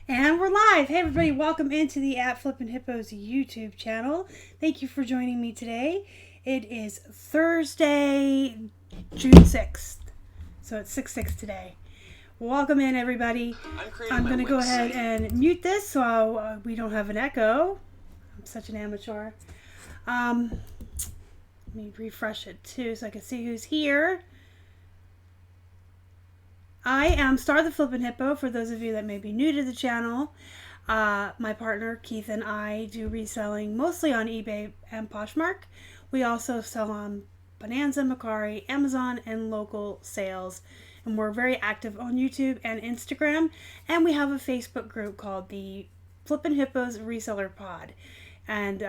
And we're live. Hey everybody, welcome into the Flippin Hippos YouTube channel. Thank you for joining me today. It is Thursday, June 6th. So it's 6/6 today. Welcome in everybody. I'm going to go ahead and mute this so we don't have an echo. I'm such an amateur. Let me refresh it too so I can see who's here. I am Star the Flippin Hippo, for those of you that may be new to the channel. My partner Keith and I do reselling mostly on eBay and Poshmark. We also sell on Bonanza, Mercari, Amazon, and local sales. And we're very active on YouTube and Instagram. And we have a Facebook group called the Flippin Hippos Reseller Pod. And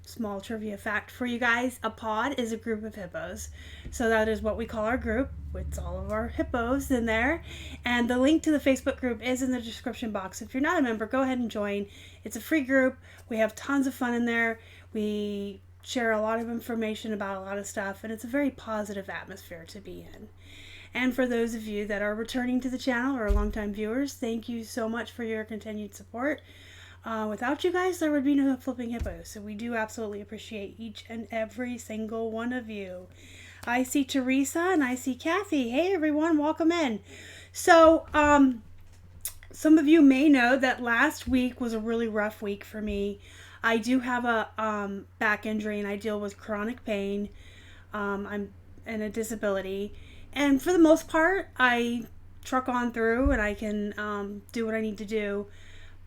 small trivia fact for you guys, a pod is a group of hippos. So that is what we call our group. It's all of our hippos in there. And the link to the Facebook group is in the description box. If you're not a member, go ahead and join. It's a free group. We have tons of fun in there. We share a lot of information about a lot of stuff, and it's a very positive atmosphere to be in. And for those of you that are returning to the channel or longtime viewers, thank you so much for your continued support. Without you guys, there would be no Flipping Hippos. So we do absolutely appreciate each and every single one of you. I see Teresa and I see Kathy. Hey everyone, welcome in. So, some of you may know that last week was a really rough week for me. I do have a back injury and I deal with chronic pain. I'm in a disability. And for the most part, I truck on through and I can do what I need to do.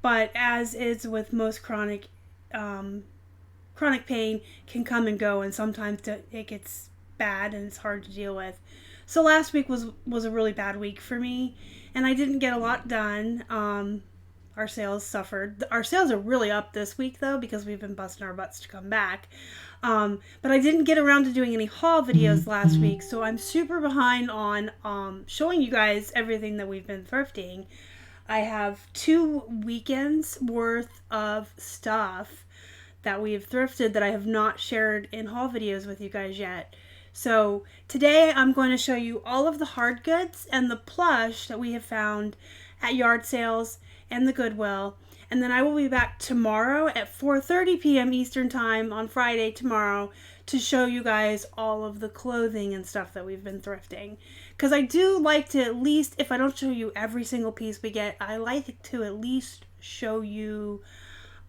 But as is with most chronic pain, can come and go, and sometimes it gets bad and it's hard to deal with. So last week was a really bad week for me, and I didn't get a lot done. Our sales suffered. Our sales are really up this week though, because we've been busting our butts to come back. But I didn't get around to doing any haul videos last week, so I'm super behind on showing you guys everything that we've been thrifting. I have 2 weekends worth of stuff that we have thrifted that I have not shared in haul videos with you guys yet. So today I'm going to show you all of the hard goods and the plush that we have found at yard sales and the Goodwill. And then I will be back tomorrow at 4:30 p.m. Eastern Time on Friday tomorrow to show you guys all of the clothing and stuff that we've been thrifting. Because I do like to, at least, if I don't show you every single piece we get, I like to at least show you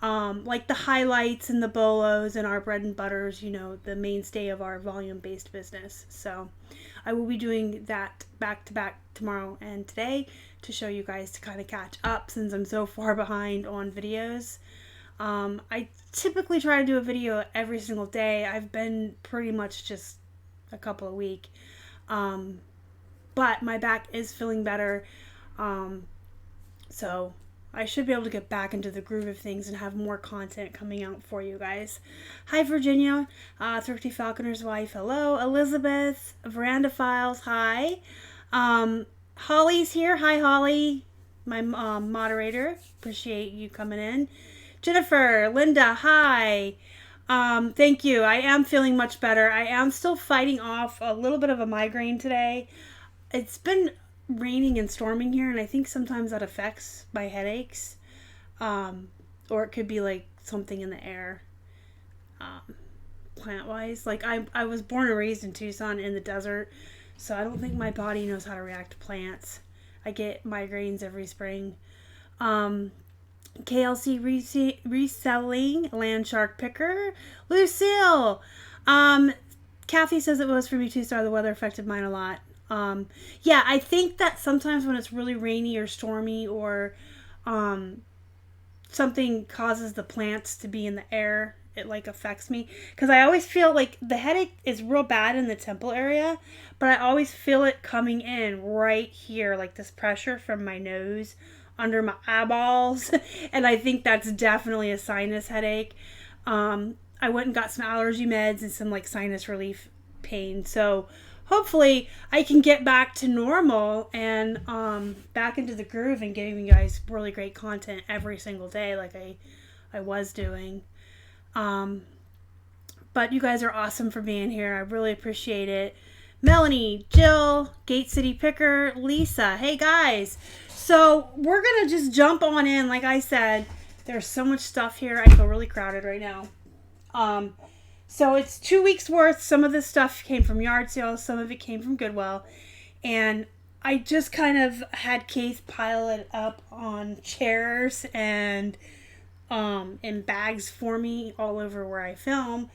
like the highlights and the bolos and our bread and butters, you know, the mainstay of our volume-based business. So I will be doing that back to back tomorrow and today to show you guys to kind of catch up since I'm so far behind on videos. I typically try to do a video every single day. I've been pretty much just a couple a week. But my back is feeling better. So I should be able to get back into the groove of things and have more content coming out for you guys. Hi, Virginia. Thrifty Falconer's wife. Hello. Elizabeth. Veranda Files. Hi. Holly's here. Hi, Holly. My moderator. Appreciate you coming in. Jennifer. Linda. Hi. Thank you. I am feeling much better. I am still fighting off a little bit of a migraine today. It's been raining and storming here, and I think sometimes that affects my headaches. Or it could be like something in the air, plant-wise. Like I was born and raised in Tucson in the desert, so I don't think my body knows how to react to plants. I get migraines every spring. KLC reselling land shark picker. Lucille. Kathy says it was for me too, Star. The weather affected mine a lot. Yeah, I think that sometimes when it's really rainy or stormy or something causes the plants to be in the air, it like affects me. Because I always feel like the headache is real bad in the temple area, but I always feel it coming in right here, like this pressure from my nose under my eyeballs. And I think that's definitely a sinus headache. I went and got some allergy meds and some like sinus relief pain. So hopefully I can get back to normal and back into the groove and giving you guys really great content every single day like I was doing. But you guys are awesome for being here. I really appreciate it. Melanie, Jill, Gate City Picker, Lisa. Hey guys. So we're going to just jump on in. Like I said, there's so much stuff here. I feel really crowded right now. So it's 2 weeks worth. Some of this stuff came from yard sales. Some of it came from Goodwill. And I just kind of had Keith pile it up on chairs and in bags for me all over where I film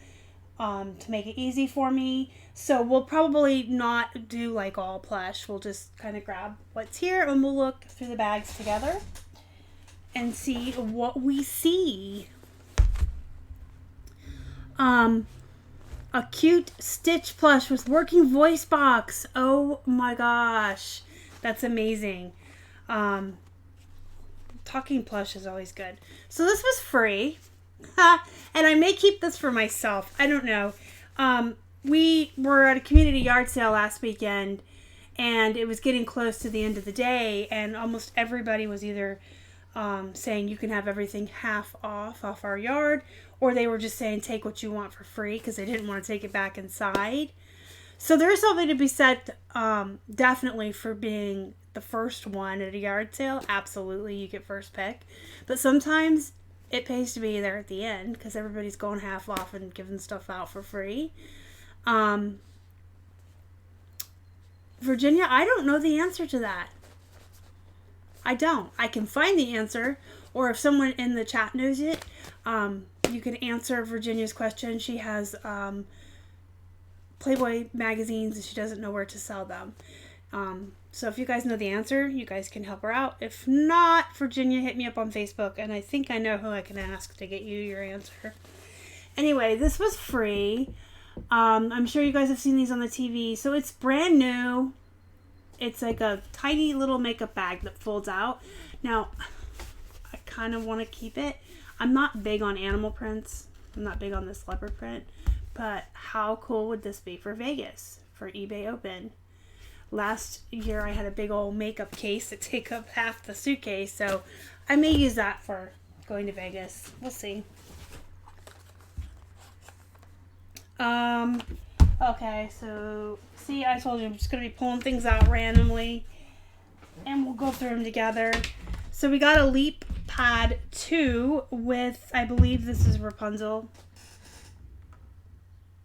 to make it easy for me. So we'll probably not do like all plush. We'll just kind of grab what's here and we'll look through the bags together and see what we see. A cute Stitch plush with working voice box. Oh my gosh. That's amazing. Talking plush is always good. So this was free. And I may keep this for myself. I don't know. We were at a community yard sale last weekend and it was getting close to the end of the day and almost everybody was either saying you can have everything half off our yard, or they were just saying take what you want for free because they didn't want to take it back inside. So there's something to be said definitely for being the first one at a yard sale. Absolutely, you get first pick. But sometimes it pays to be there at the end because everybody's going half off and giving stuff out for free. Virginia, I don't know the answer to that. I don't. I can find the answer, or if someone in the chat knows it, you can answer Virginia's question. She has Playboy magazines and she doesn't know where to sell them. So if you guys know the answer, you guys can help her out. If not, Virginia, hit me up on Facebook and I think I know who I can ask to get you your answer. Anyway, this was free. I'm sure you guys have seen these on the TV. So it's brand new. It's like a tiny little makeup bag that folds out. Now, I kind of want to keep it. I'm not big on animal prints. I'm not big on this leopard print. But how cool would this be for Vegas, for eBay Open? Last year I had a big old makeup case to take up half the suitcase. So I may use that for going to Vegas. We'll see. Okay, so see, I told you I'm just going to be pulling things out randomly and we'll go through them together. So we got a Leap Pad 2 with, I believe this is Rapunzel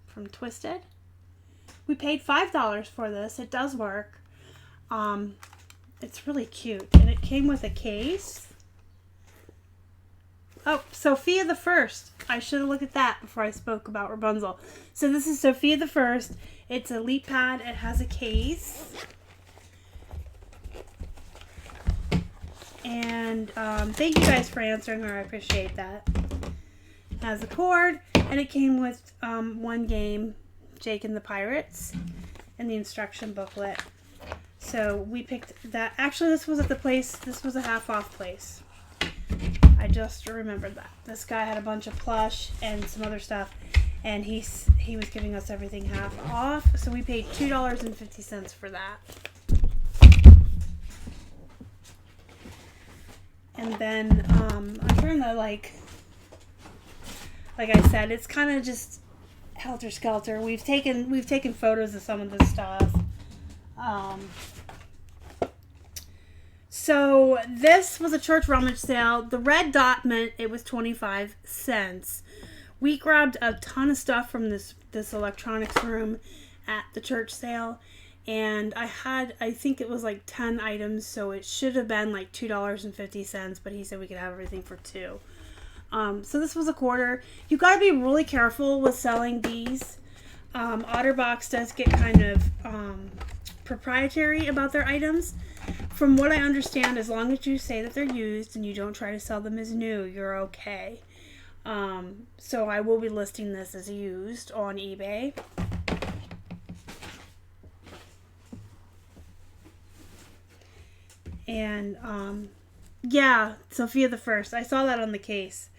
from Twisted. We paid $5 for this. It does work. It's really cute. And it came with a case. Oh, Sophia the First. I should have looked at that before I spoke about Rapunzel. So this is Sophia the First. It's a Leap Pad. It has a case. And thank you guys for answering her. I appreciate that. It has a cord. And it came with one game, Jake and the Pirates, and the instruction booklet. So we picked that. Actually, this was at the place. This was a half off place. I just remembered that. This guy had a bunch of plush and some other stuff, and he was giving us everything half off. So we paid $2.50 for that. And then I'm trying to like I said, it's kind of just helter skelter. We've taken photos of some of this stuff. So this was a church rummage sale. The red dot meant it was 25 cents. We grabbed a ton of stuff from this electronics room at the church sale. And I think it was like 10 items, so it should have been like $2.50, but he said we could have everything for $2. So this was a quarter. You got to be really careful with selling these. OtterBox does get kind of proprietary about their items. From what I understand, as long as you say that they're used and you don't try to sell them as new, you're okay. So I will be listing this as used on eBay. And yeah, Sophia the First. I saw that on the case.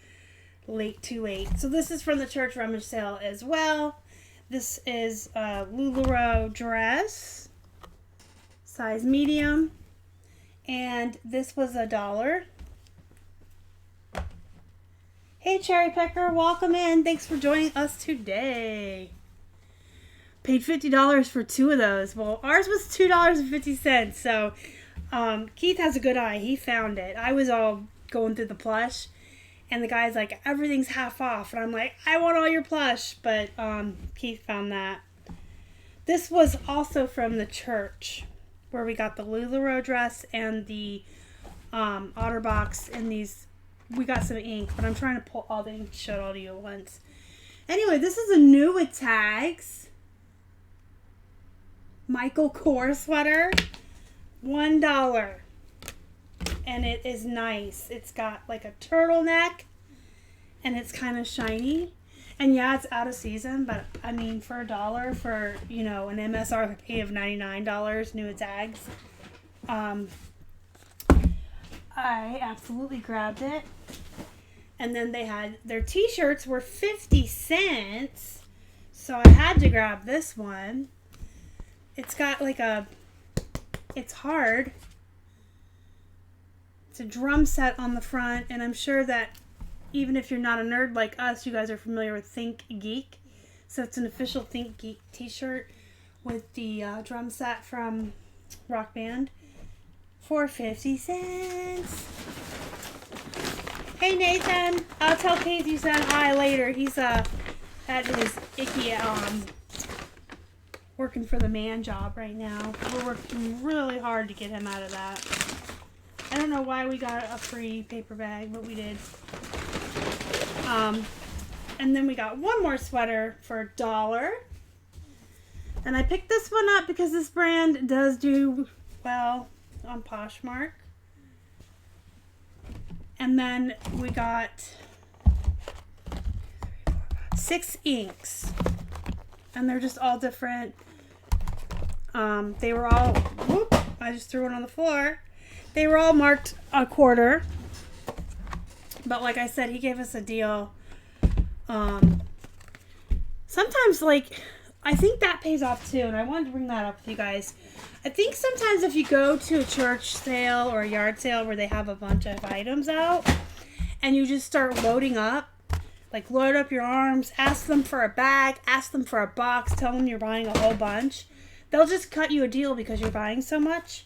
Too late. So this is from the church rummage sale as well. This is a LuLaRoe dress, size medium, and this was $1. Hey Cherry Pecker, welcome in. Thanks for joining us today. Paid $50 for 2 of those. Well, ours was $2.50, so Keith has a good eye. He found it. I was all going through the plush, and the guy's like, everything's half off. And I'm like, I want all your plush. But Keith found that. This was also from the church, where we got the LuLaRoe dress and the OtterBox and these. We got some ink, but I'm trying to pull all the ink to show it all to you at once. Anyway, this is a new with tags. Michael Kors sweater. $1. And it is nice. It's got like a turtleneck. And it's kind of shiny. And yeah, it's out of season, but I mean, for $1 for, you know, an MSRP of $99 new with tags. I absolutely grabbed it. And then they had their t-shirts were 50 cents. So I had to grab this one. It's got like it's hard. It's a drum set on the front, and I'm sure that even if you're not a nerd like us, you guys are familiar with Think Geek. So it's an official Think Geek t-shirt with the drum set from Rock Band for 50 cents. Hey Nathan, I'll tell Keith you said hi later. He's at his icky working for the man job right now. We're working really hard to get him out of that. I don't know why we got a free paper bag, but we did. And then we got one more sweater for $1. And I picked this one up because this brand does do well on Poshmark. And then we got 6 inks. And they're just all different. They were all, whoop, I just threw one on the floor. They were all marked $0.25. But like I said, he gave us a deal. Sometimes, like, I think that pays off too, and I wanted to bring that up with you guys. I think sometimes if you go to a church sale or a yard sale where they have a bunch of items out, and you just start loading up, like load up your arms, ask them for a bag, ask them for a box, tell them you're buying a whole bunch, they'll just cut you a deal because you're buying so much.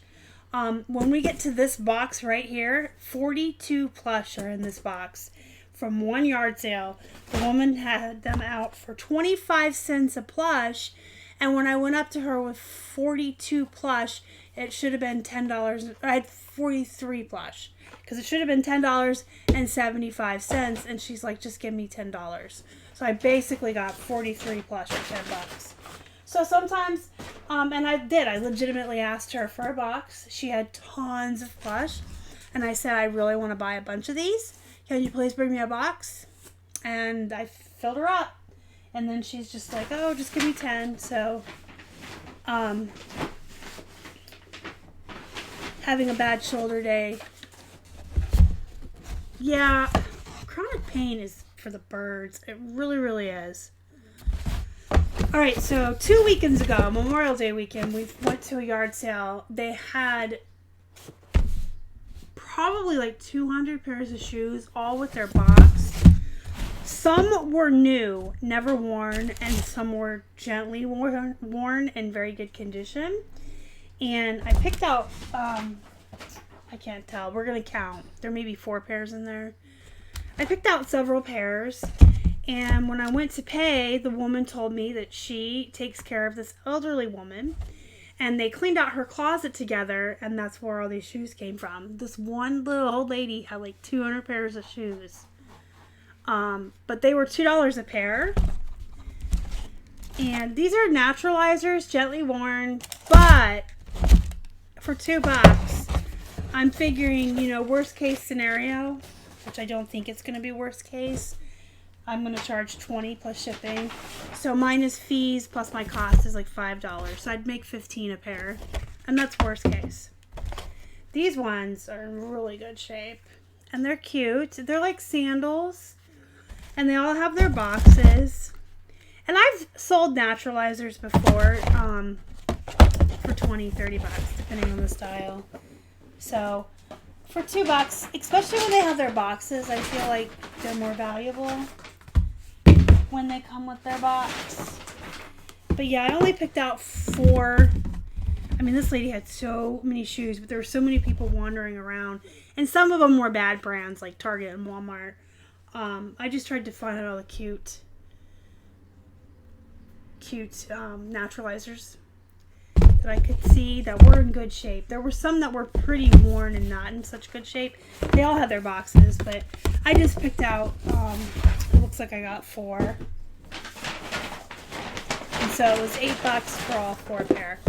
When we get to this box right here, 42 plush are in this box from one yard sale. The woman had them out for 25 cents a plush, and when I went up to her with 42 plush, it should have been $10. I had 43 plush because it should have been $10.75, and she's like, just give me $10. So I basically got 43 plush for $10. So sometimes, and I legitimately asked her for a box. She had tons of plush, and I said, I really want to buy a bunch of these. Can you please bring me a box? And I filled her up. And then she's just like, oh, just give me 10. So, having a bad shoulder day. Yeah, chronic pain is for the birds. It really, really is. All right, so 2 weekends ago, Memorial Day weekend, we went to a yard sale. They had probably like 200 pairs of shoes, all with their box. Some were new, never worn, and some were gently worn in very good condition. And I picked out, I can't tell, we're going to count. There may be 4 pairs in there. I picked out several pairs. And when I went to pay, the woman told me that she takes care of this elderly woman. And they cleaned out her closet together, and that's where all these shoes came from. This one little old lady had like 200 pairs of shoes. But they were $2 a pair. And these are naturalizers, gently worn. But for $2, I'm figuring, you know, worst case scenario, which I don't think it's going to be worst case. I'm going to charge $20 plus shipping. So minus fees plus my cost is like $5. So I'd make $15 a pair. And that's worst case. These ones are in really good shape. And they're cute. They're like sandals. And they all have their boxes. And I've sold naturalizers before for $20, $30, depending on the style. So For $2, especially when they have their boxes, I feel like they're more valuable when they come with their box. But yeah, I only picked out 4. I mean, this lady had so many shoes, but there were so many people wandering around. And some of them were bad brands, like Target and Walmart. I just tried to find all the cute naturalizers that I could see that were in good shape. There were some that were pretty worn and not in such good shape. They all had their boxes, but I just picked out, it looks like I got 4. And so it was $8 for all 4 pair.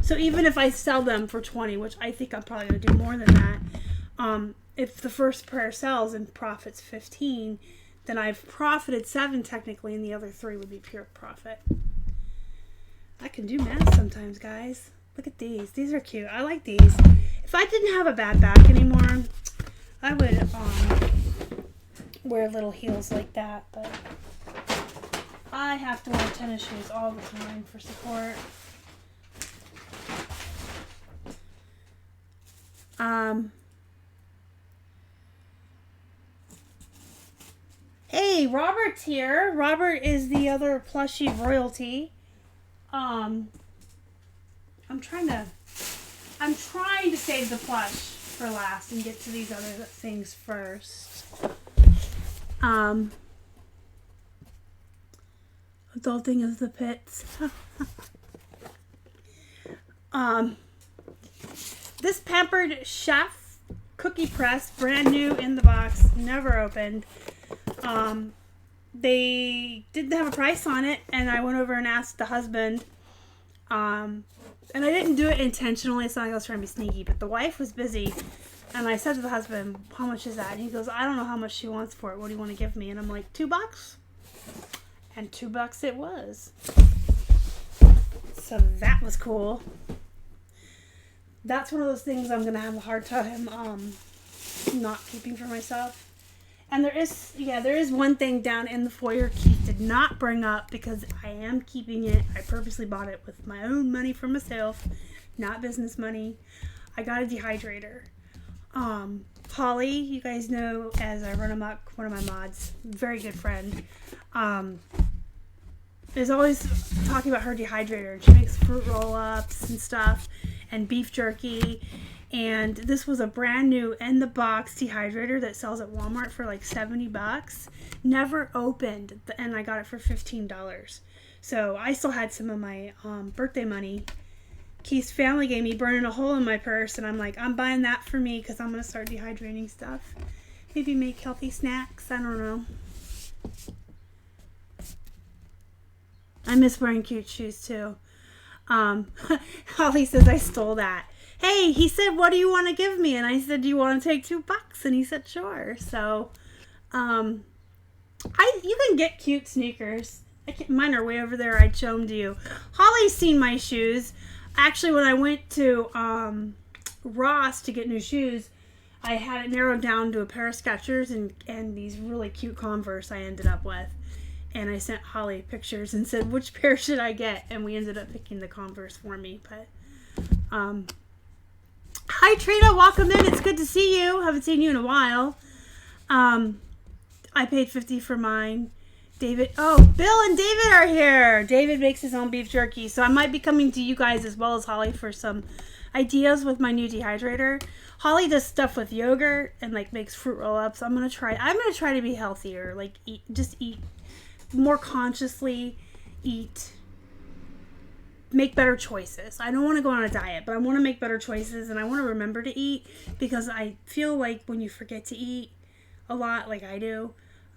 So even if I sell them for 20, which I think I'm probably going to do more than that, if the first pair sells and profits 15, then I've profited 7 technically, and the other 3 would be pure profit. I can do math sometimes, guys. Look at these. These are cute. I like these. If I didn't have a bad back anymore, I would wear little heels like that, but I have to wear tennis shoes all the time for support. Hey, Robert's here. Robert is the other plushie royalty. I'm trying to save the plush for last and get to these other things first. Adulting is the pits. This Pampered Chef cookie press, brand new in the box, never opened. They didn't have a price on it, and I went over and asked the husband. And I didn't do it intentionally. It's not like I was trying to be sneaky, but the wife was busy. And I said to the husband, how much is that? And he goes, I don't know how much she wants for it. What do you want to give me? And I'm like, $2? And $2 it was. So that was cool. That's one of those things I'm going to have a hard time not keeping for myself. And there is one thing down in the foyer Keith did not bring up because I am keeping it. I purposely bought it with my own money for myself, not business money. I got a dehydrator. Holly, you guys know as I run amok, one of my mods, very good friend, is always talking about her dehydrator. And she makes fruit roll-ups and stuff and beef jerky. And this was a brand new in the box dehydrator that sells at Walmart for like $70. Never opened, and I got it for $15. So I still had some of my birthday money. Keith's family gave me, burning a hole in my purse, and I'm like, I'm buying that for me because I'm going to start dehydrating stuff. Maybe make healthy snacks. I don't know. I miss wearing cute shoes too. Holly says I stole that. Hey, he said, what do you want to give me? And I said, do you want to take $2? And he said, sure. So, you can get cute sneakers. Mine are way over there. I'd show them to you. Holly's seen my shoes. Actually, when I went to Ross to get new shoes, I had it narrowed down to a pair of Skechers and these really cute Converse I ended up with. And I sent Holly pictures and said, which pair should I get? And we ended up picking the Converse for me. But, hi Trina, welcome in. It's good to see you. Haven't seen you in a while. I paid $50 for mine. David, Bill and David are here. David makes his own beef jerky, so I might be coming to you guys as well as Holly for some ideas with my new dehydrator. Holly does stuff with yogurt and like makes fruit roll-ups. I'm gonna try to be healthier, like eat more consciously, make better choices. I don't want to go on a diet, but I want to make better choices, and I want to remember to eat, because I feel like when you forget to eat a lot, like I do,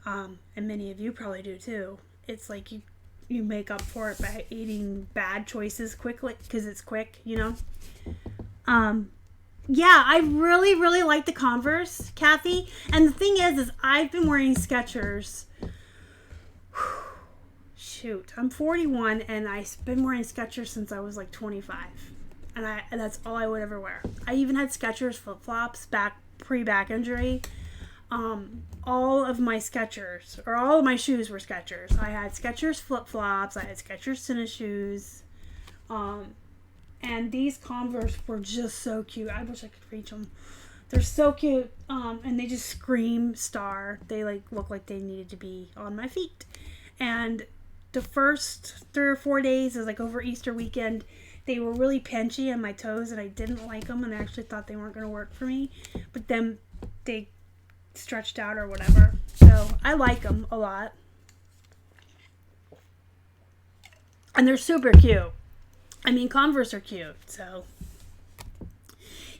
and many of you probably do too, it's like you make up for it by eating bad choices quickly, because it's quick, you know? Yeah, I really, really like the Converse, Kathy, and the thing is I've been wearing Skechers. Shoot, I'm 41 and I've been wearing Skechers since I was like 25, and that's all I would ever wear. I even had Skechers flip-flops pre-back injury. All of my Skechers, or all of my shoes were Skechers. I had Skechers flip-flops, I had Skechers tennis shoes, and these Converse were just so cute. I wish I could reach them. They're so cute. And they just scream star. They like look like they needed to be on my feet. And the first 3 or 4 days is like over Easter weekend. They were really pinchy on my toes and I didn't like them and I actually thought they weren't going to work for me. But then they stretched out or whatever. So I like them a lot. And they're super cute. I mean, Converse are cute, so.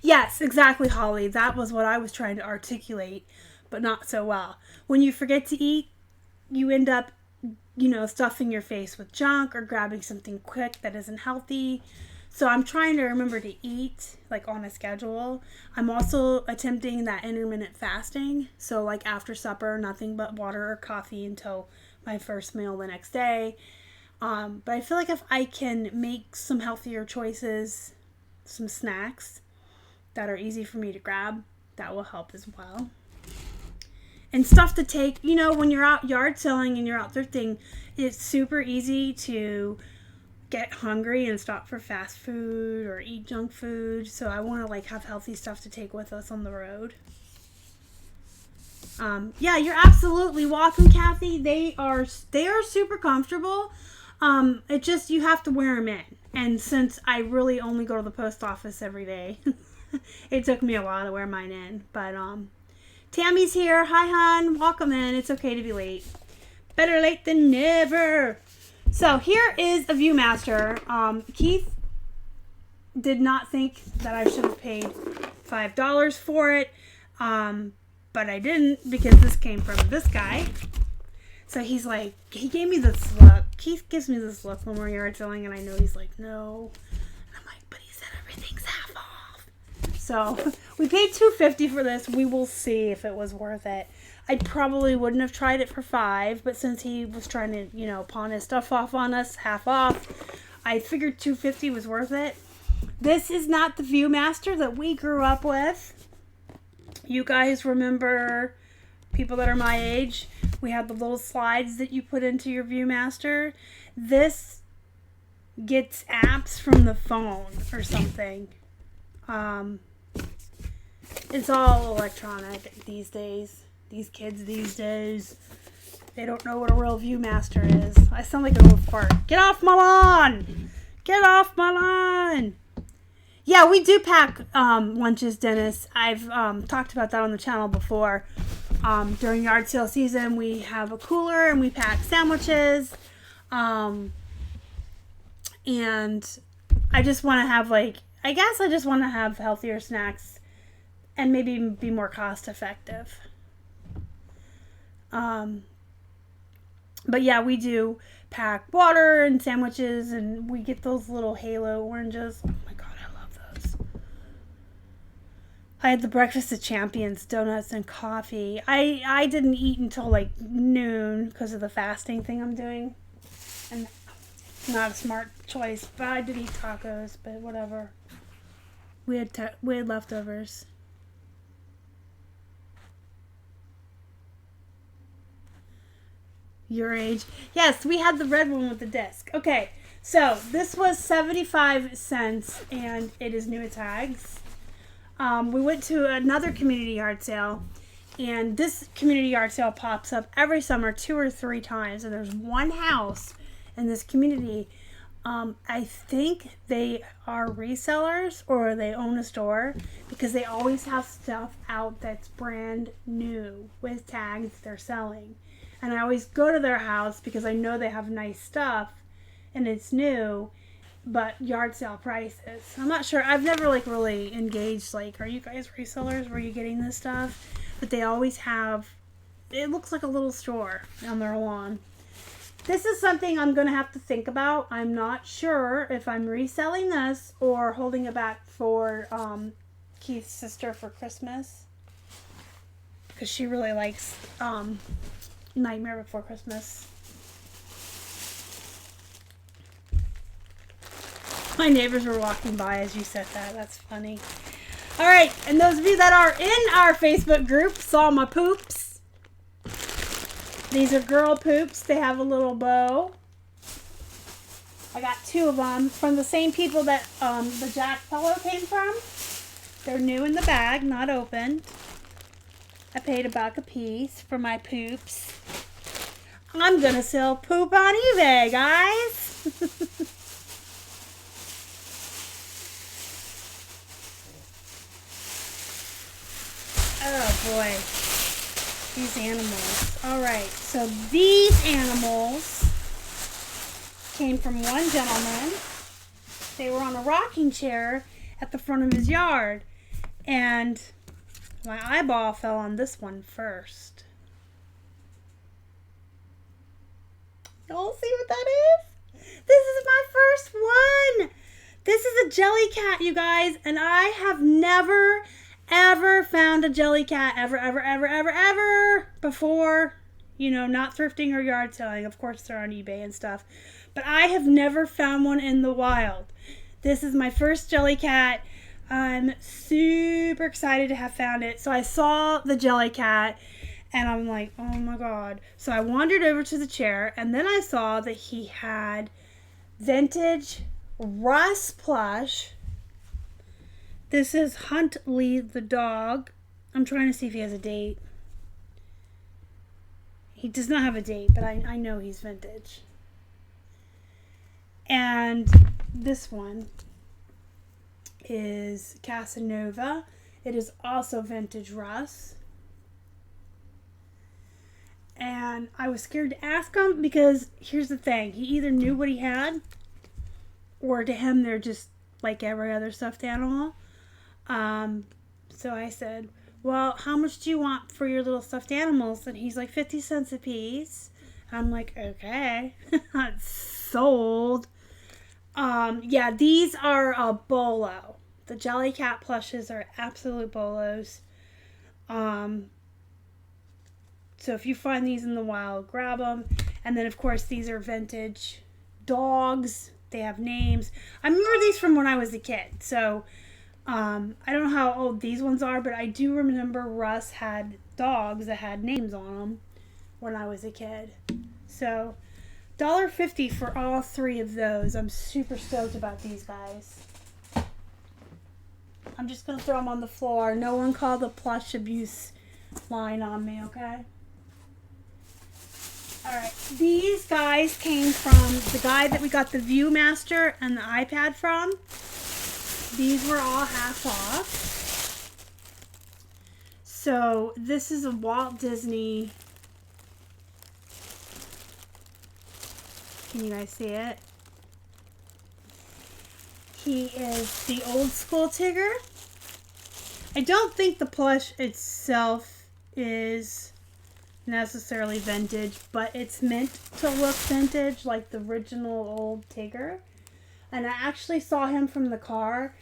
Yes, exactly, Holly. That was what I was trying to articulate, but not so well. When you forget to eat, you end up, stuffing your face with junk or grabbing something quick that isn't healthy. So I'm trying to remember to eat, like, on a schedule. I'm also attempting that intermittent fasting. So, like, after supper, nothing but water or coffee until my first meal the next day. But I feel like if I can make some healthier choices, some snacks that are easy for me to grab, that will help as well. And stuff to take, when you're out yard selling and you're out thrifting, it's super easy to get hungry and stop for fast food or eat junk food. So I want to have healthy stuff to take with us on the road. Yeah, you're absolutely welcome, Kathy. They are super comfortable. It just, you have to wear them in. And since I really only go to the post office every day, it took me a while to wear mine in. But, Tammy's here. Hi, hon. Welcome in. It's okay to be late. Better late than never. So, here is a Viewmaster. Keith did not think that I should have paid $5 for it. But I didn't because this came from this guy. So he's like, he gave me this look. Keith gives me this look when we're yard selling, and I know he's like, no. And I'm like, but he said everything's half off. So we paid $2.50 for this. We will see if it was worth it. I probably wouldn't have tried it for $5, but since he was trying to, pawn his stuff off on us, half off, I figured $2.50 was worth it. This is not the Viewmaster that we grew up with. You guys remember, people that are my age, we had the little slides that you put into your Viewmaster. This gets apps from the phone or something. It's all electronic these days. These kids these days, they don't know what a real Viewmaster is. I sound like an old fart. Get off my lawn! Get off my lawn! Yeah, we do pack lunches, Dennis. I've talked about that on the channel before. During yard sale season, we have a cooler and we pack sandwiches. And I just want to have I just want to have healthier snacks and maybe be more cost effective. But yeah, we do pack water and sandwiches and we get those little Halo oranges. Oh my God, I love those. I had the breakfast of champions, donuts and coffee. I didn't eat until noon because of the fasting thing I'm doing. And not a smart choice, but I did eat tacos, but whatever. We had leftovers. Your age. Yes, we had the red one with the disc. Okay, so this was 75 cents and it is new at tags. We went to another community yard sale, and this community yard sale pops up every summer 2 or 3 times, and there's one house in this community. I think they are resellers or they own a store because they always have stuff out that's brand new with tags they're selling. And I always go to their house because I know they have nice stuff and it's new, but yard sale prices. I'm not sure. I've never really engaged are you guys resellers? Were you getting this stuff? But they always have, it looks like a little store on their lawn. This is something I'm going to have to think about. I'm not sure if I'm reselling this or holding it back for Keith's sister for Christmas. Because she really likes Nightmare Before Christmas. My neighbors were walking by as you said that. That's funny. All right, and those of you that are in our Facebook group saw my poops. These are girl poops. They have a little bow. I got 2 of them from the same people that the Jack pillow came from. They're new in the bag, not opened. I paid $1 a piece for my poops. I'm gonna sell poop on eBay, guys. Oh boy, these animals. Alright, so these animals came from one gentleman. They were on a rocking chair at the front of his yard, and my eyeball fell on this one first. Y'all see what that is? This is my first one. This is a jelly cat, you guys, and I have never ever found a jelly cat ever before. You know, not thrifting or yard selling. Of course, they're on eBay and stuff. But I have never found one in the wild. This is my first jelly cat. I'm super excited to have found it. So I saw the jelly cat and I'm like, oh my God. So I wandered over to the chair and then I saw that he had vintage Russ plush. This is Huntley the dog. I'm trying to see if he has a date. He does not have a date, but I know he's vintage. And this one is Casanova. It is also vintage Russ. And I was scared to ask him because here's the thing. He either knew what he had or to him they're just like every other stuffed animal. So I said, well, how much do you want for your little stuffed animals? And he's like, 50 cents a piece. I'm like, okay. Sold. Yeah, these are a bolo. The jelly cat plushes are absolute bolos. So if you find these in the wild, grab them. And then, of course, these are vintage dogs. They have names. I remember these from when I was a kid. So I don't know how old these ones are, but I do remember Russ had dogs that had names on them when I was a kid. So $1.50 for all three of those. I'm super stoked about these guys. I'm just going to throw them on the floor. No one call the plush abuse line on me, okay? Alright, these guys came from the guy that we got the Viewmaster and the iPad from. These were all half off. So this is a Walt Disney. Can you guys see it? He is the old school Tigger. I don't think the plush itself is necessarily vintage, but it's meant to look vintage like the original old Tigger. And I actually saw him from the car.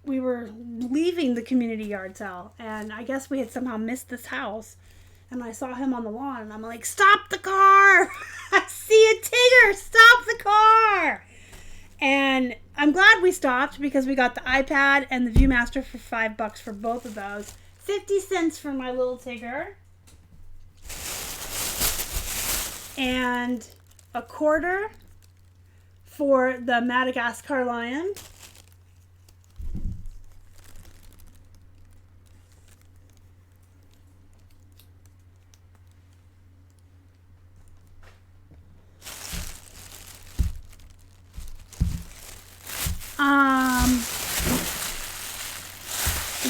We were leaving the community yard sale, and I guess we had somehow missed this house. And I saw him on the lawn, and I'm like, stop the car! I see a Tigger! Stop the car! And I'm glad we stopped because we got the iPad and the Viewmaster for $5 for both of those. 50 cents for my little Tigger. And a quarter for the Madagascar lion.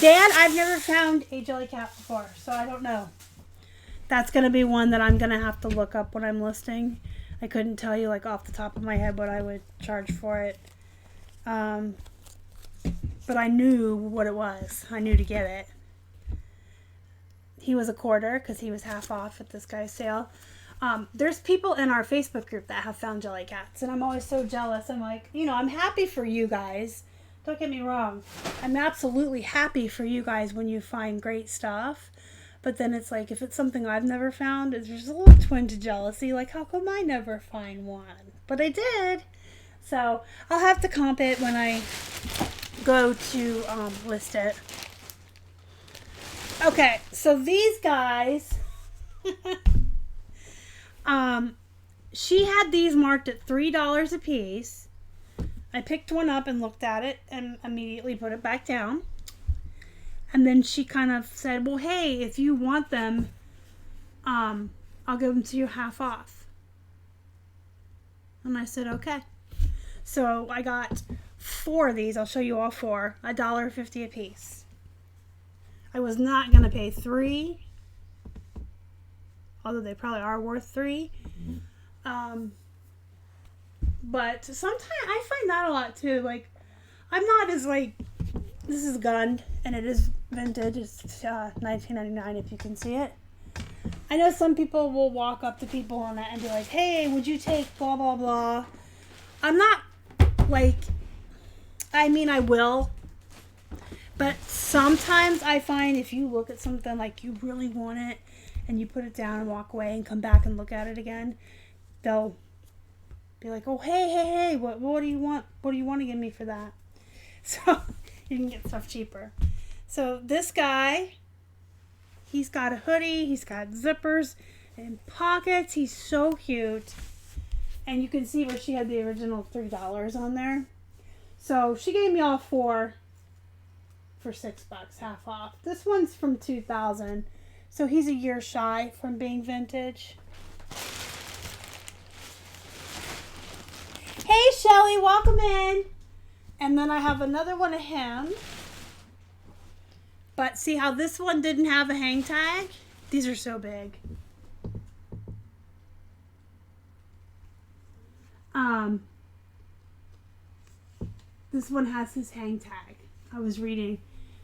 Dad, I've never found a jelly cat before, so I don't know. That's going to be one that I'm going to have to look up when I'm listing. I couldn't tell you like off the top of my head what I would charge for it. But I knew what it was. I knew to get it. He was a quarter because he was half off at this guy's sale. There's people in our Facebook group that have found jelly cats, and I'm always so jealous. I'm like, you know, I'm happy for you guys. Don't get me wrong. I'm absolutely happy for you guys when you find great stuff. But then it's like, if it's something I've never found, there's a little twinge of jealousy. Like, how come I never find one? But I did. So I'll have to comp it when I go to list it. Okay, so these guys, she had these marked at $3 a piece. I picked one up and looked at it and immediately put it back down. And then she kind of said, well, hey, if you want them, I'll give them to you half off. And I said, okay. So I got 4 of these. I'll show you all 4. $1.50 a piece. I was not going to pay 3, although they probably are worth 3. But sometimes I find that a lot too. Like, I'm not as like, this is Gund and it is vintage. It's $19.99 if you can see it. I know some people will walk up to people on that and be like, hey, would you take blah, blah, blah. I'm not like, I mean, I will. But sometimes I find if you look at something like you really want it and you put it down and walk away and come back and look at it again, they'll be like, oh, hey, what do you want? What do you want to give me for that? So you can get stuff cheaper. So this guy, he's got a hoodie, he's got zippers and pockets. He's so cute. And you can see where she had the original $3 on there. So she gave me all 4 for $6, half off. This one's from 2000. So he's a year shy from being vintage. Hey Shelly, welcome in. And then I have another one of him. But see how this one didn't have a hang tag? These are so big. This one has his hang tag. I was reading.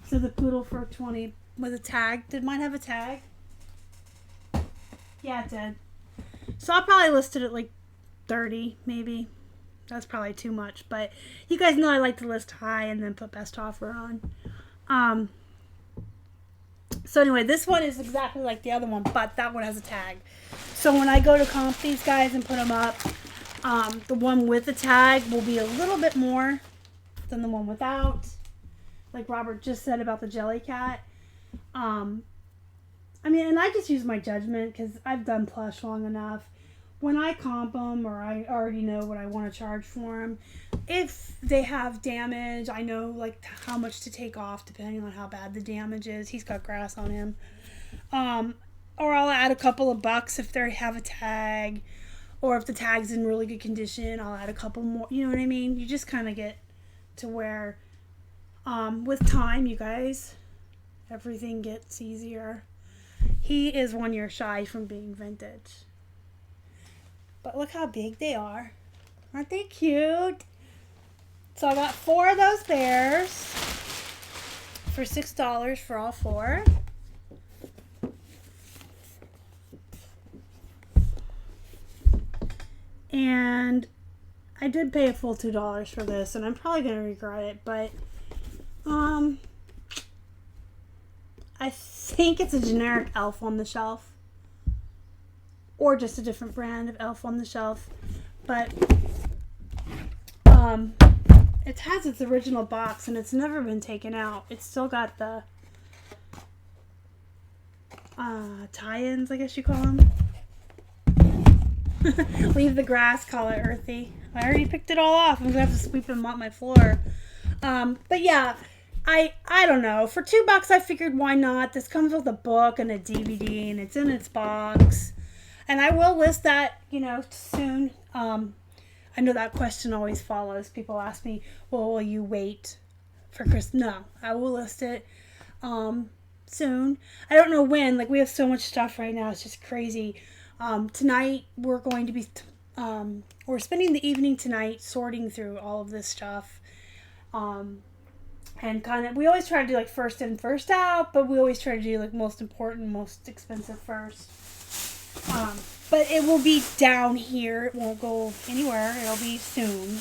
So the poodle for 20 with a tag. Did mine have a tag? Yeah, it did. So I'll probably list it at like 30 maybe. That's probably too much, but you guys know I like to list high and then put best offer on. So anyway, this one is exactly like the other one, but that one has a tag. So when I go to comp these guys and put them up, the one with the tag will be a little bit more than the one without. Like Robert just said about the jelly cat. I mean, and I just use my judgment because I've done plush long enough. When I comp them, or I already know what I want to charge for them, if they have damage, I know like how much to take off depending on how bad the damage is. He's got grass on him. Or I'll add a couple of bucks if they have a tag, or if the tag's in really good condition, I'll add a couple more. You know what I mean? You just kind of get to where, with time, you guys, everything gets easier. He is 1 year shy from being vintage. But look how big they are. Aren't they cute? So I got 4 of those bears for $6 for all 4. And I did pay a full $2 for this, and I'm probably going to regret it, but I think it's a generic Elf on the Shelf. Or just a different brand of Elf on the Shelf. But it has its original box and it's never been taken out. It's still got the tie-ins, I guess you call them. Leave the grass, call it earthy. I already picked it all off. I'm going to have to sweep and mop my floor. But yeah, I don't know. For $2 I figured why not. This comes with a book and a DVD and it's in its box. And I will list that, soon. I know that question always follows. People ask me, well, will you wait for Christmas? No, I will list it soon. I don't know when. Like, we have so much stuff right now. It's just crazy. Tonight, we're going to be, we're spending the evening tonight sorting through all of this stuff. And kind of, we always try to do, like, first in, first out, but we always try to do, like, most important, most expensive first. But it will be down here. It won't go anywhere. It'll be soon.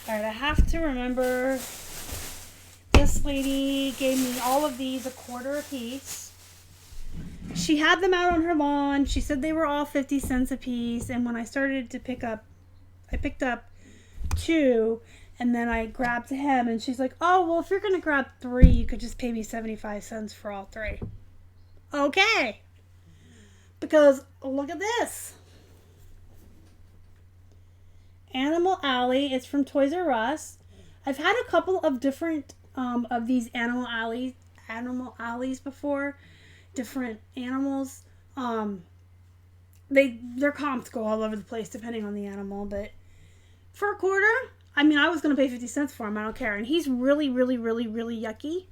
Alright, I have to remember this lady gave me all of these $0.25 a piece. She had them out on her lawn. She said they were all 50 cents a piece. And when I started to pick up, I picked up 2. And then I grabbed him. And she's like, oh, well, if you're going to grab 3, you could just pay me 75 cents for all 3. Okay. Because look at this. Animal Alley. It's from Toys R Us. I've had a couple of different of these animal alleys before. Different animals. Their comps go all over the place depending on the animal, but for a quarter, I mean, I was going to pay 50 cents for him. I don't care. And he's really, really, really, really yucky.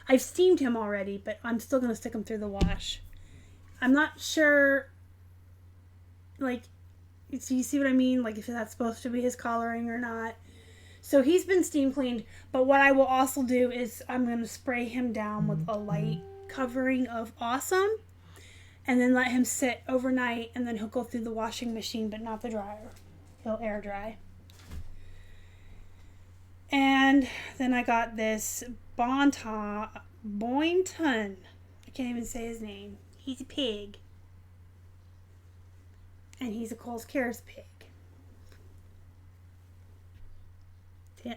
I've steamed him already, but I'm still going to stick him through the wash. I'm not sure, like, do you see what I mean? Like, if that's supposed to be his coloring or not. So he's been steam cleaned, but what I will also do is I'm going to spray him down with a light covering of Awesome, and then let him sit overnight, and then he'll go through the washing machine, but not the dryer. He'll air dry. And then I got this Boynton. I can't even say his name. He's a pig. And he's a Coles Cares pig. Yeah.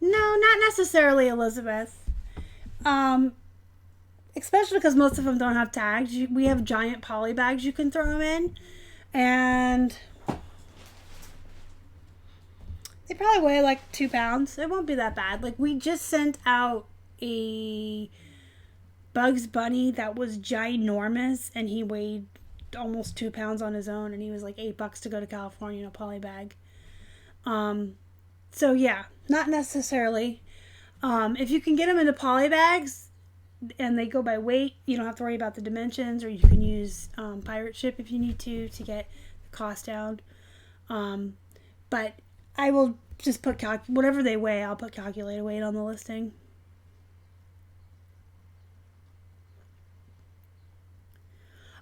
No, not necessarily Elizabeth. Especially because most of them don't have tags. We have giant poly bags you can throw them in. And they probably weigh like 2 pounds. It won't be that bad. Like, we just sent out a Bugs Bunny that was ginormous, and he weighed almost 2 pounds on his own, and he was like $8 to go to California in a poly bag. So yeah, not necessarily. If you can get them into poly bags and they go by weight, you don't have to worry about the dimensions, or you can use pirate ship if you need to get the cost down. But I will just put whatever they weigh, I'll put calculated weight on the listing.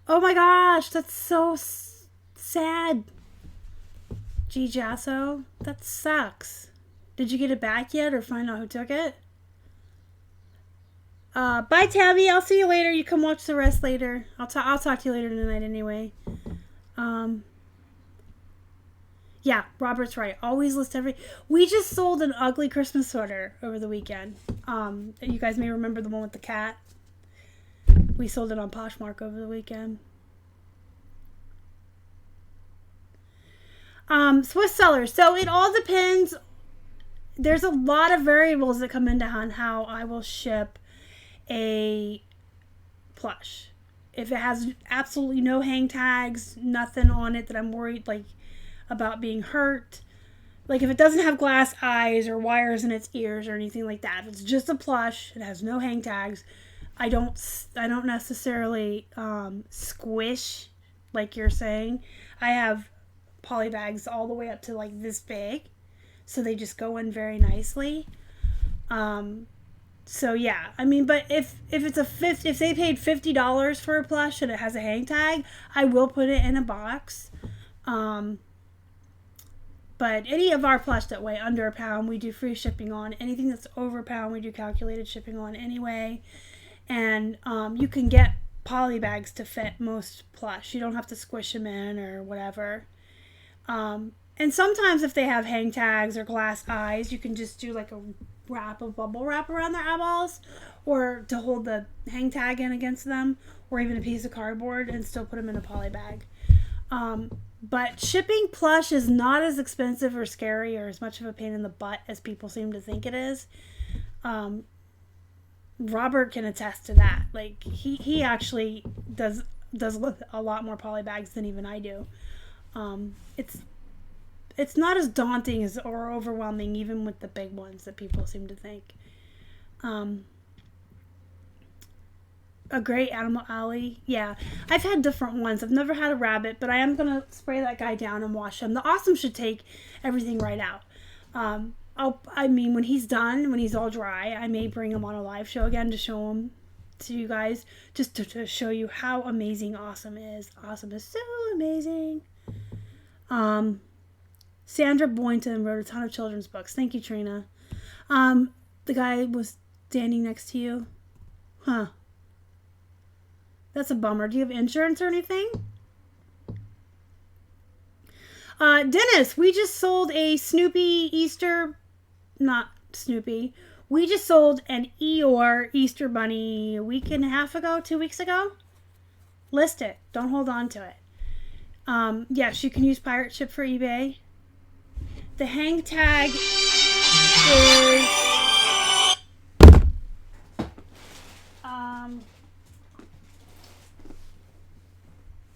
Oh my gosh, that's so sad. G. Jasso, that sucks. Did you get it back yet or find out who took it? Bye, Tabby. I'll see you later. You can watch the rest later. I'll talk to you later tonight anyway. Yeah, Robert's right. Always list We just sold an ugly Christmas sweater over the weekend. You guys may remember the one with the cat. We sold it on Poshmark over the weekend. Swiss sellers. So it all depends. There's a lot of variables that come into on how I will ship a plush. If it has absolutely no hang tags, nothing on it that I'm worried about being hurt. Like if it doesn't have glass eyes or wires in its ears or anything like that. If it's just a plush, it has no hang tags. I don't necessarily squish like you're saying. I have poly bags all the way up to like this big, so they just go in very nicely. So yeah, I mean, but if it's if they paid $50 for a plush and it has a hang tag, I will put it in a box. But any of our plush that weigh under a pound, we do free shipping on. Anything that's over a pound, we do calculated shipping on anyway. And you can get poly bags to fit most plush. You don't have to squish them in or whatever. And sometimes if they have hang tags or glass eyes, you can just do like a bubble wrap around their eyeballs, or to hold the hang tag in against them, or even a piece of cardboard and still put them in a poly bag. But shipping plush is not as expensive or scary or as much of a pain in the butt as people seem to think it is. Robert can attest to that. Like he actually does a lot more poly bags than even I do. It's not as daunting as or overwhelming even with the big ones that people seem to think. A great animal alley. Yeah, I've had different ones. I've never had a rabbit, but I am going to spray that guy down and wash him. The Awesome should take everything right out. When he's done, when he's all dry, I may bring him on a live show again to show him to you guys, just to show you how amazing Awesome is. Awesome is so amazing. Sandra Boynton wrote a ton of children's books. Thank you, Trina. The guy was standing next to you. Huh. That's a bummer. Do you have insurance or anything? Dennis, we just sold a Snoopy Easter... Not Snoopy. We just sold an Eeyore Easter Bunny a week and a half ago, 2 weeks ago. List it. Don't hold on to it. Yes, you can use pirate ship for eBay. The hang tag is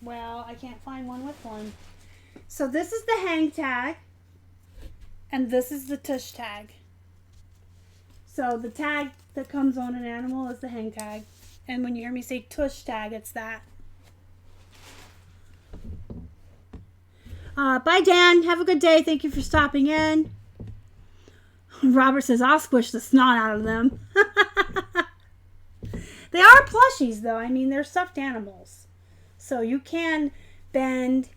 well, I can't find one with one. So this is the hang tag, and this is the tush tag. So the tag that comes on an animal is the hang tag, and when you hear me say tush tag, it's that. Bye, Dan. Have a good day. Thank you for stopping in. Robert says, I'll squish the snot out of them. They are plushies, though. I mean, they're stuffed animals. So you can bend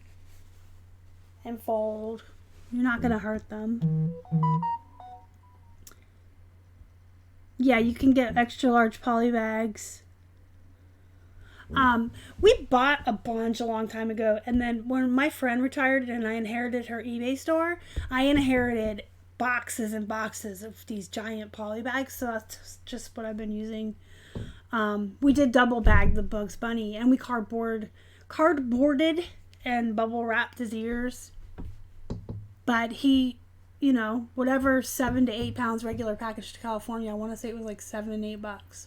and fold. You're not going to hurt them. Yeah, you can get extra large poly bags. We bought a bunch a long time ago, and then when my friend retired and I inherited her eBay store, I inherited boxes and boxes of these giant poly bags, so that's just what I've been using. We did double bag the Bugs Bunny, and we cardboarded and bubble wrapped his ears. But he, you know, whatever 7 to 8 pounds regular package to California, I want to say it was like $7 and $8.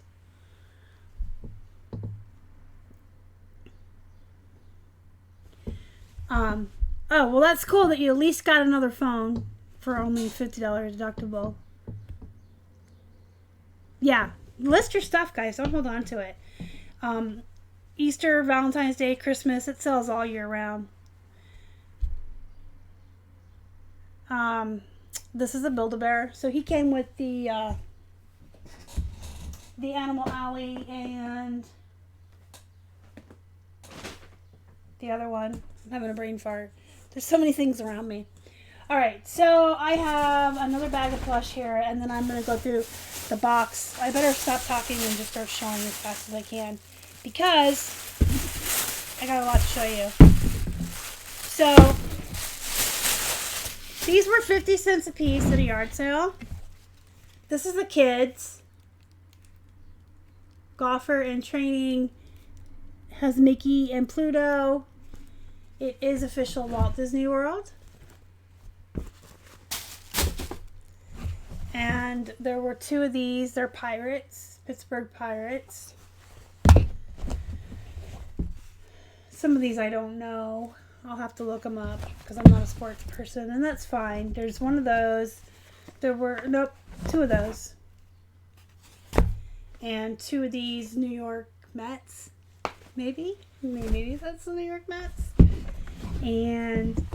Oh, well, that's cool that you at least got another phone for only $50 deductible. Yeah, list your stuff, guys. Don't hold on to it. Easter, Valentine's Day, Christmas, it sells all year round. This is a Build-A-Bear. So he came with the Animal Alley and the other one. I'm having a brain fart. There's so many things around me. All right, so I have another bag of plush here, and then I'm going to go through the box. I better stop talking and just start showing as fast as I can, because I got a lot to show you. So these were 50 cents a piece at a yard sale. This is the kids. Golfer in Training. Has Mickey and Pluto. It is official Walt Disney World. And there were 2 of these. They're Pirates. Pittsburgh Pirates. Some of these I don't know. I'll have to look them up because I'm not a sports person, and that's fine. There's one of those. There were, nope, 2 of those. And 2 of these New York Mets. Maybe that's the New York Mets. And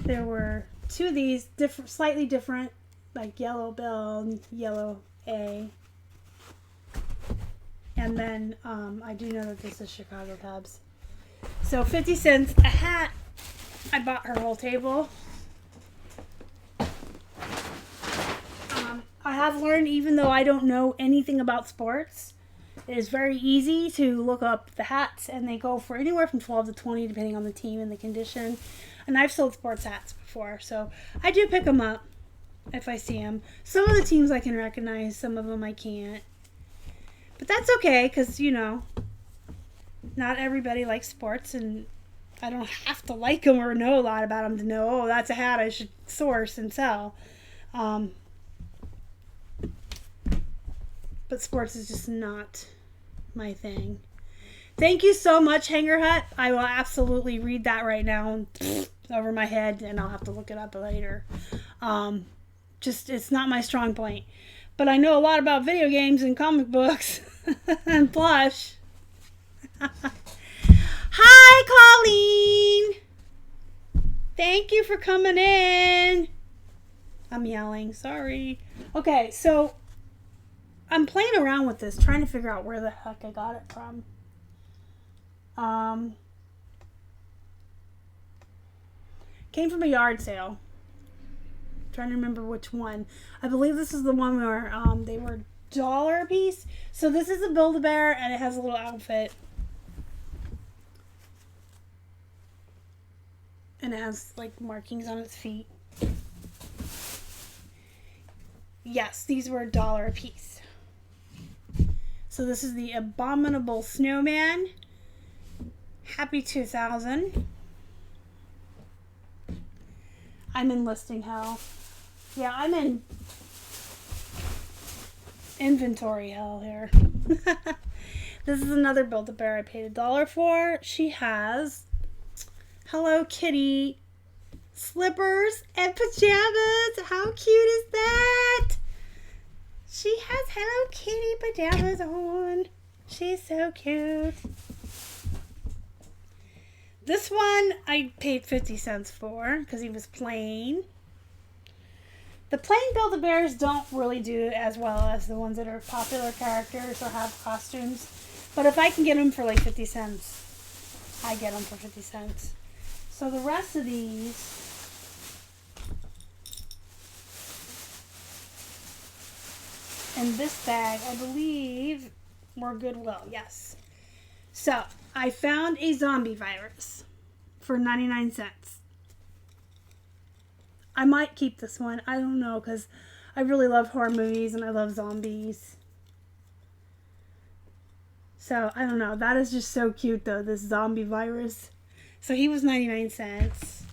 there were 2 of these, slightly different, like Yellow Bill and Yellow A. And then I do know that this is Chicago Cubs. So 50 cents a hat. I bought her whole table. I have learned, even though I don't know anything about sports, it is very easy to look up the hats, and they go for anywhere from 12 to 20 depending on the team and the condition. And I've sold sports hats before, so I do pick them up if I see them. Some of the teams I can recognize, some of them I can't. But that's okay, because, you know, not everybody likes sports, and I don't have to like them or know a lot about them to know, oh, that's a hat I should source and sell. But sports is just not my thing. Thank you so much, Hanger Hut. I will absolutely read that right now over my head, and I'll have to look it up later. It's not my strong point. But I know a lot about video games and comic books and plush. Hi, Colleen. Thank you for coming in. I'm yelling. Sorry. Okay, so I'm playing around with this, trying to figure out where the heck I got it from. Came from a yard sale. Trying to remember which one. I believe this is the one where they were $1 a piece. So this is a Build-A-Bear, and it has a little outfit. And it has like markings on its feet. Yes, these were $1 a piece. So this is the Abominable Snowman. Happy 2000. I'm in listing hell. Yeah, I'm in inventory hell here. This is another Build-A-Bear I paid $1 for. She has Hello Kitty slippers and pajamas. How cute is that? She has Hello Kitty pajamas on. She's so cute. This one I paid 50 cents for because he was plain. The plain Build-A-Bears don't really do as well as the ones that are popular characters or have costumes. But if I can get them for like 50 cents, I get them for 50 cents. So the rest of these in this bag, I believe, were Goodwill. Yes. So I found a zombie virus for 99 cents. I might keep this one. I don't know, because I really love horror movies and I love zombies. So, I don't know. That is just so cute, though, this zombie virus. So, he was 99 cents.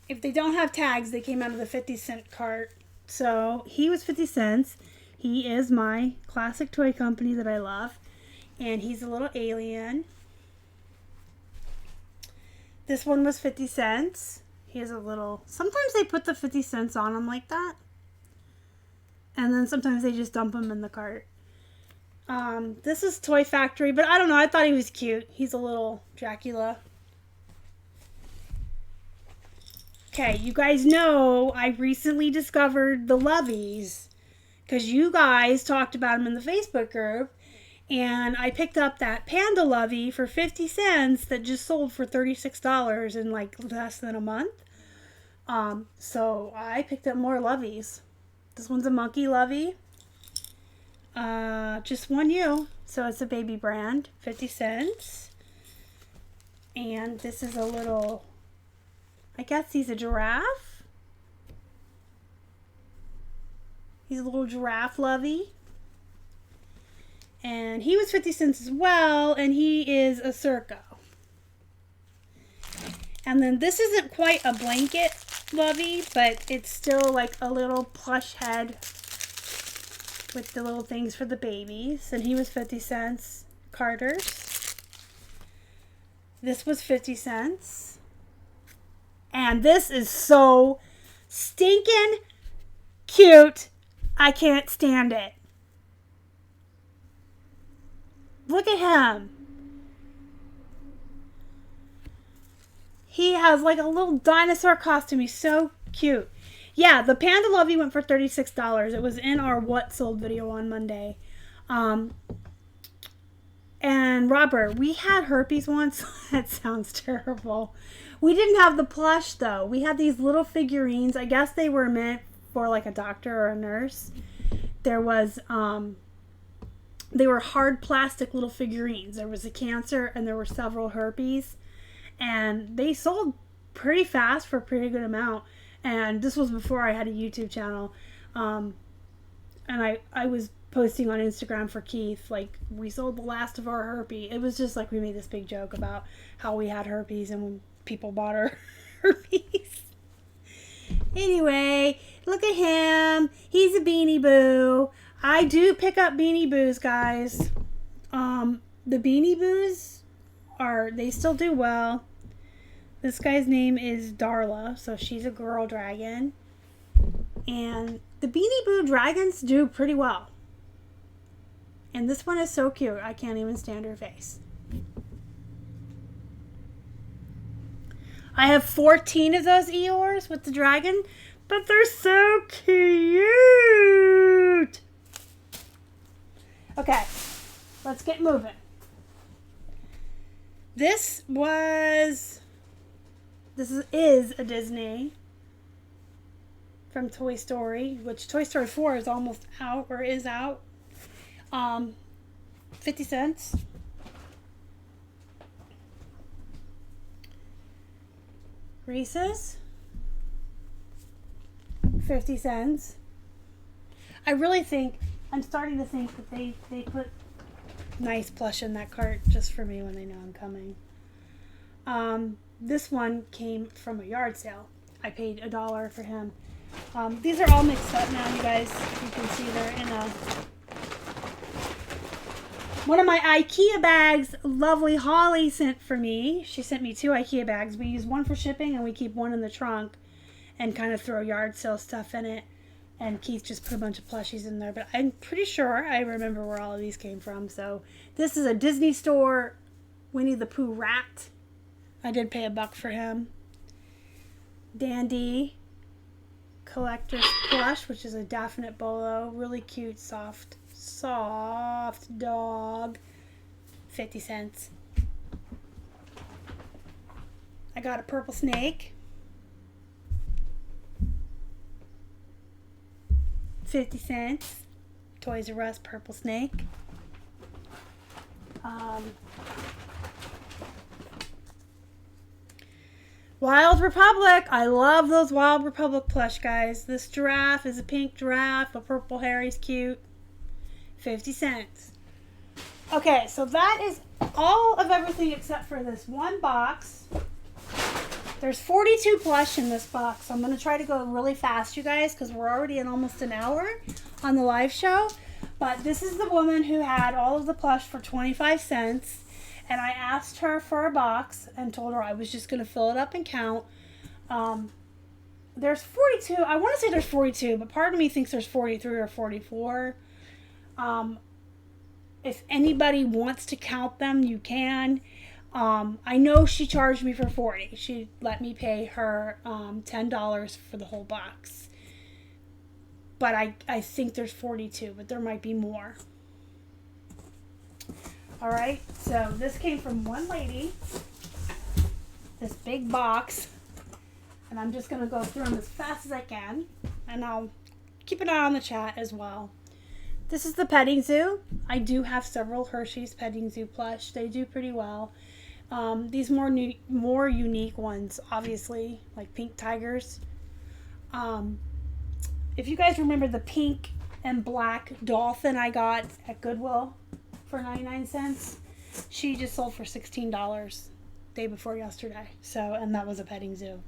If they don't have tags, they came out of the 50-cent cart. So, he was 50 cents. He is my classic toy company that I love. And he's a little alien. This one was 50 cents. He has a little... Sometimes they put the 50 cents on him like that. And then sometimes they just dump him in the cart. This is Toy Factory, but I don't know. I thought he was cute. He's a little Dracula. Okay, you guys know I recently discovered the Loveys. Because you guys talked about them in the Facebook group. And I picked up that Panda Lovey for 50 cents that just sold for $36 in like less than a month. So I picked up more Loveys. This one's a monkey Lovey. Just one U. So it's a baby brand. 50 cents. And this is a little, I guess he's a giraffe. He's a little giraffe Lovey. And he was 50 cents as well, and he is a Circo. And then this isn't quite a blanket Lovey, but it's still like a little plush head with the little things for the babies. And he was 50 cents. Carter's. This was 50 cents. And this is so stinking cute. I can't stand it. Look at him. He has like a little dinosaur costume. He's so cute. Yeah, the Panda Lovey went for $36. It was in our What Sold video on Monday. And Robert, we had herpes once. That sounds terrible. We didn't have the plush though. We had these little figurines. I guess they were meant for like a doctor or a nurse. There was, they were hard plastic little figurines. There was a cancer and there were several herpes. And they sold pretty fast for a pretty good amount. And this was before I had a YouTube channel. And I was posting on Instagram for Keith, like, we sold the last of our herpes. It was just like we made this big joke about how we had herpes and when people bought our herpes. Anyway, look at him. He's a Beanie Boo. I do pick up Beanie Boos, guys. The Beanie Boos they still do well. This guy's name is Darla, so she's a girl dragon. And the Beanie Boo dragons do pretty well. And this one is so cute, I can't even stand her face. I have 14 of those Eeyores with the dragon, but they're so cute. Okay, let's get moving. This is a Disney from Toy Story, which Toy Story 4 is almost out, or is out. 50 cents. Reese's, 50 cents. I'm starting to think that they put nice plush in that cart just for me when they know I'm coming. This one came from a yard sale. I paid $1 for him. These are all mixed up now, you guys. You can see they're in a... One of my IKEA bags, lovely Holly sent for me. She sent me 2 IKEA bags. We use one for shipping and we keep one in the trunk and kind of throw yard sale stuff in it. And Keith just put a bunch of plushies in there. But I'm pretty sure I remember where all of these came from. So this is a Disney store Winnie the Pooh rat. I did pay $1 for him. Dandy Collector's Plush, which is a definite bolo. Really cute, soft dog. 50 cents. I got a purple snake. 50 cents. Toys R Us purple snake. Wild Republic. I love those Wild Republic plush, guys. This giraffe is a pink giraffe. The purple hair is cute. 50 cents. Okay, so that is all of everything except for this one box. There's 42 plush in this box. I'm going to try to go really fast, you guys, because we're already in almost an hour on the live show. But this is the woman who had all of the plush for 25 cents. And I asked her for a box and told her I was just going to fill it up and count. There's 42. I want to say there's 42, but part of me thinks there's 43 or 44. If anybody wants to count them, you can. I know she charged me for 40. She let me pay her $10 for the whole box. But I think there's 42, but there might be more. Alright, so this came from one lady, this big box, and I'm just going to go through them as fast as I can, and I'll keep an eye on the chat as well. This is the petting zoo. I do have several Hershey's petting zoo plush. They do pretty well. These more unique ones, obviously, like pink tigers. If you guys remember the pink and black dolphin I got at Goodwill for 99 cents, she just sold for $16 day before yesterday. So, and that was a petting zoo.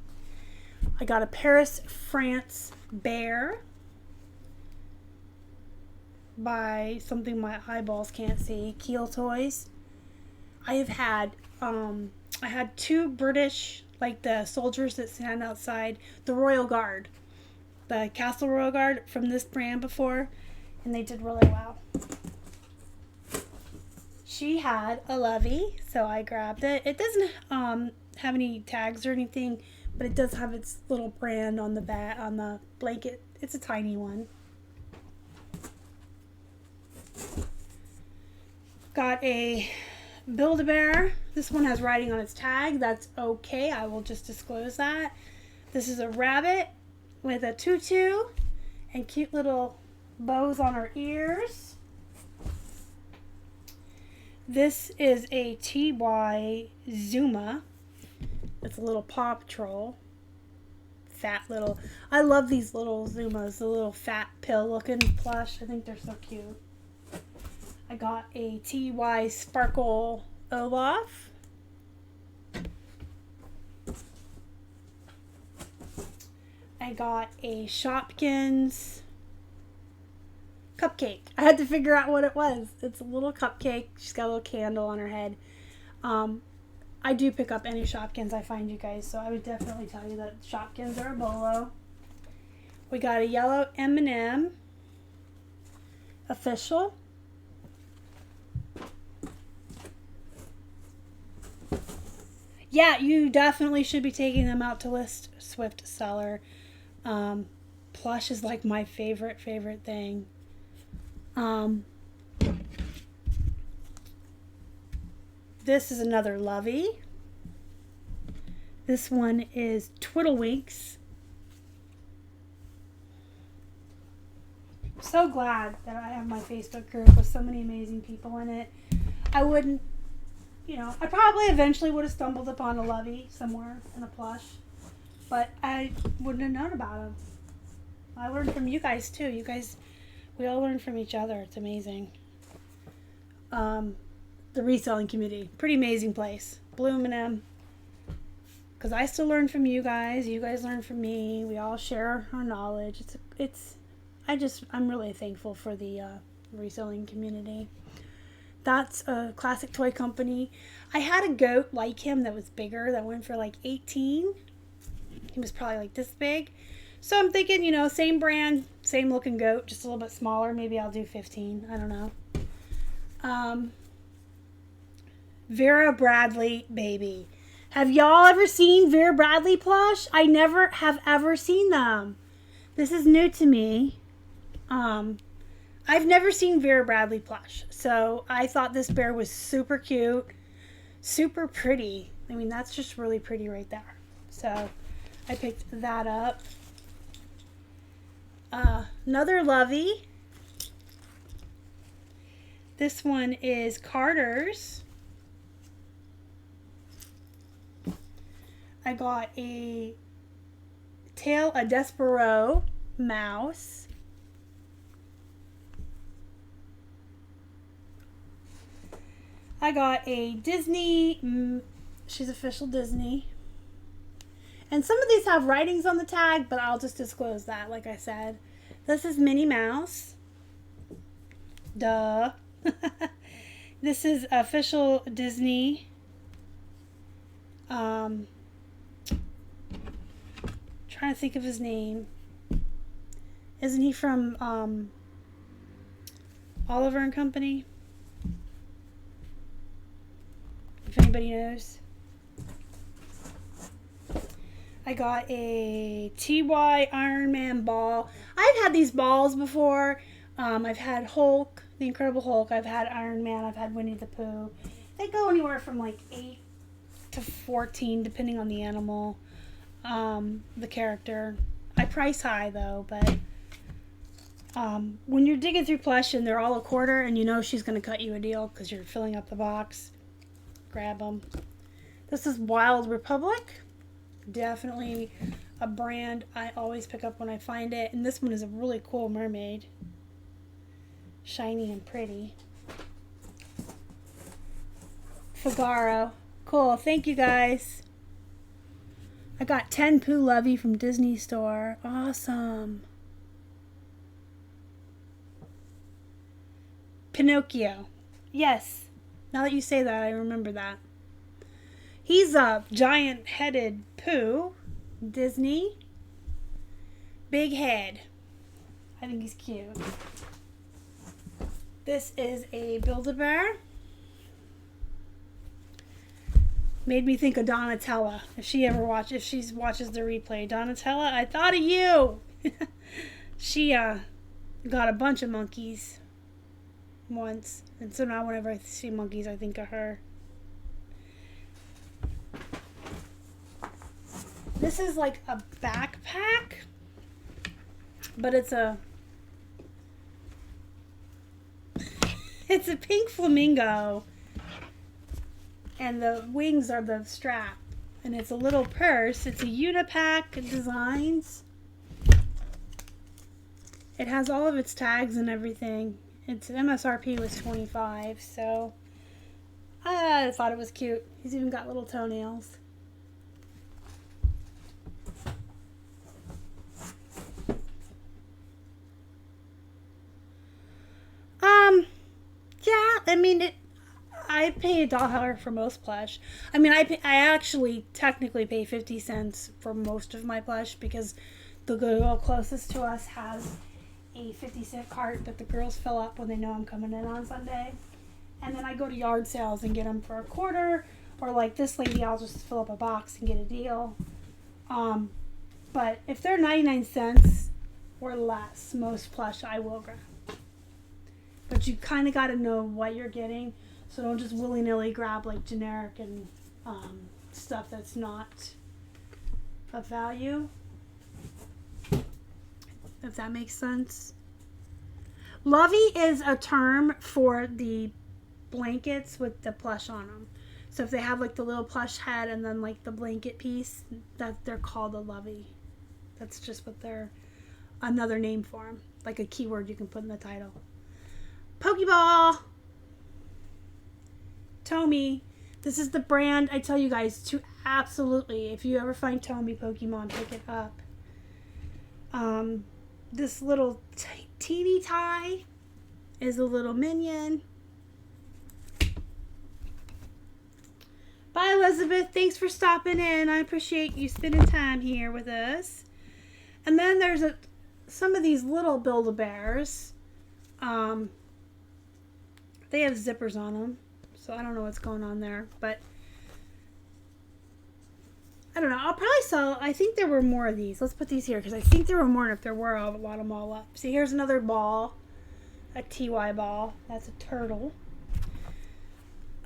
I got a Paris, France bear by something my eyeballs can't see. Keel Toys. I have had I had 2 British, like the soldiers that stand outside the Royal Guard, the Castle Royal Guard from this brand before, and they did really well. She had a Lovey, so I grabbed it. It doesn't have any tags or anything, but it does have its little brand on the back, on the blanket. It's a tiny one. Got a Build-A-Bear. This one has writing on its tag. That's okay. I will just disclose that. This is a rabbit with a tutu and cute little bows on her ears. This is a TY Zuma. It's a little Paw Patrol. Fat little. I love these little Zumas. The little fat pill looking plush. I think they're so cute. I got a TY Sparkle Olaf. I got a Shopkins cupcake. I had to figure out what it was. It's a little cupcake. She's got a little candle on her head. I do pick up any Shopkins I find, you guys, so I would definitely tell you that Shopkins are a bolo. We got a yellow M&M official. Yeah, you definitely should be taking them out to list Swift Seller. Plush is like my favorite thing. This is another Lovey. This one is Twiddlewinks. I'm so glad that I have my Facebook group with so many amazing people in it. I wouldn't, I probably eventually would have stumbled upon a Lovey somewhere in a plush, but I wouldn't have known about them. I learned from you guys too. You guys, we all learn from each other. It's amazing. The reselling community, pretty amazing place. Blue M&M. because I still learn from you guys. You guys learn from me. We all share our knowledge. I'm really thankful for the reselling community. That's a classic toy company. I had a goat like him that was bigger, that went for like 18. He was probably like this big. So I'm thinking, you know, same brand, same looking goat, just a little bit smaller. Maybe I'll do 15. I don't know. Vera Bradley baby. Have y'all ever seen Vera Bradley plush? I never have ever seen them. This is new to me. I've never seen Vera Bradley plush, so I thought this bear was super cute, super pretty. I mean, that's just really pretty right there. So I picked that up. Another lovey. This one is Carter's. I got a Tail a Despereaux mouse. I got a Disney, she's official Disney. And some of these have writings on the tag, but I'll just disclose that, like I said. This is Minnie Mouse. Duh. This is official Disney. Trying to think of his name. Isn't he from Oliver and Company? If anybody knows. I got a TY Iron Man ball. I've had these balls before. I've had Hulk, the Incredible Hulk. I've had Iron Man. I've had Winnie the Pooh. They go anywhere from like 8 to 14 depending on the animal, the character. I price high though, but when you're digging through plush and they're all a quarter and you know she's going to cut you a deal because you're filling up the box, grab them. This is Wild Republic. Definitely a brand I always pick up when I find it. And this one is a really cool mermaid. Shiny and pretty. Figaro. Cool. Thank you guys. I got 10 Pooh Lovey from Disney Store. Awesome. Pinocchio. Yes. Now that you say that, I remember that. He's a giant-headed Pooh. Disney. Big head. I think he's cute. This is a Build-A-Bear. Made me think of Donatella. If she watches the replay. Donatella, I thought of you. She got a bunch of monkeys once. And so now whenever I see monkeys, I think of her. This is like a backpack, but it's a pink flamingo, and the wings are the strap, and it's a little purse. It's a Unipack Designs. It has all of its tags and everything. Its MSRP was $25, so I thought it was cute. He's even got little toenails. Yeah, I mean, I pay $1 for most plush. I mean, I actually technically pay 50 cents for most of my plush because the girl closest to us has a 50-cent cart that the girls fill up when they know I'm coming in on Sunday. And then I go to yard sales and get them for $0.25, or like this lady, I'll just fill up a box and get a deal. But if they're 99 cents or less, most plush I will grab. But you kind of got to know what you're getting, so don't just willy-nilly grab like generic and stuff that's not of value, if that makes sense. Lovey is a term for the blankets with the plush on them. So if they have like the little plush head and then like the blanket piece, that they're called a lovey. That's just what they're, another name for them, like a keyword you can put in the title. Pokeball. Tomy. This is the brand I tell you guys to Absolutely. If you ever find Tommy Pokemon, pick it up. This little teeny tie is a little minion. Bye, Elizabeth. Thanks for stopping in. I appreciate you spending time here with us. And then there's some of these little Build-A-Bears. They have zippers on them, so I don't know what's going on there, but I don't know. I'll probably sell. I think there were more of these. Let's put these here because I think there were more, and if there were, I'll lot them all up. See, here's another ball, a TY ball. That's a turtle.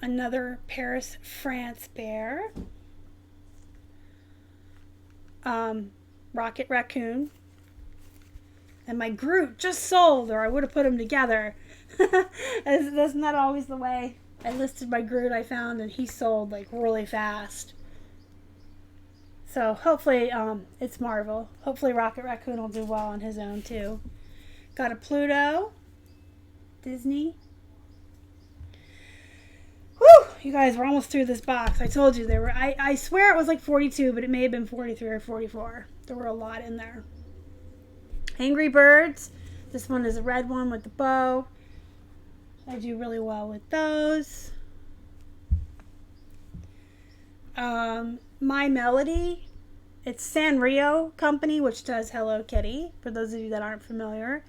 Another Paris, France bear. Rocket raccoon. And my Groot just sold, or I would have put them together. That's not always the way. I listed my Groot I found, and he sold like really fast. So hopefully it's Marvel. Hopefully Rocket Raccoon will do well on his own too. Got a Pluto. Disney. Whew! You guys, we're almost through this box. I told you there were, I swear it was like 42, but it may have been 43 or 44. There were a lot in there. Angry Birds. This one is a red one with the bow. I do really well with those. My Melody. It's Sanrio Company, which does Hello Kitty, for those of you that aren't familiar.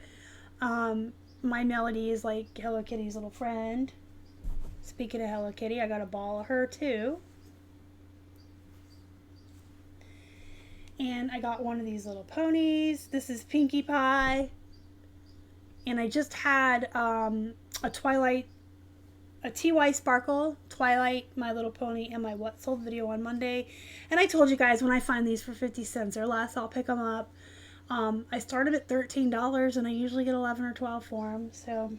My Melody is like Hello Kitty's little friend. Speaking of Hello Kitty, I got a ball of her too. And I got one of these little ponies. This is Pinkie Pie. And I just had a TY Sparkle, Twilight, My Little Pony, and my What Sold video on Monday. And I told you guys when I find these for 50 cents or less, I'll pick them up. I started at $13 and I usually get 11 or 12 for them. So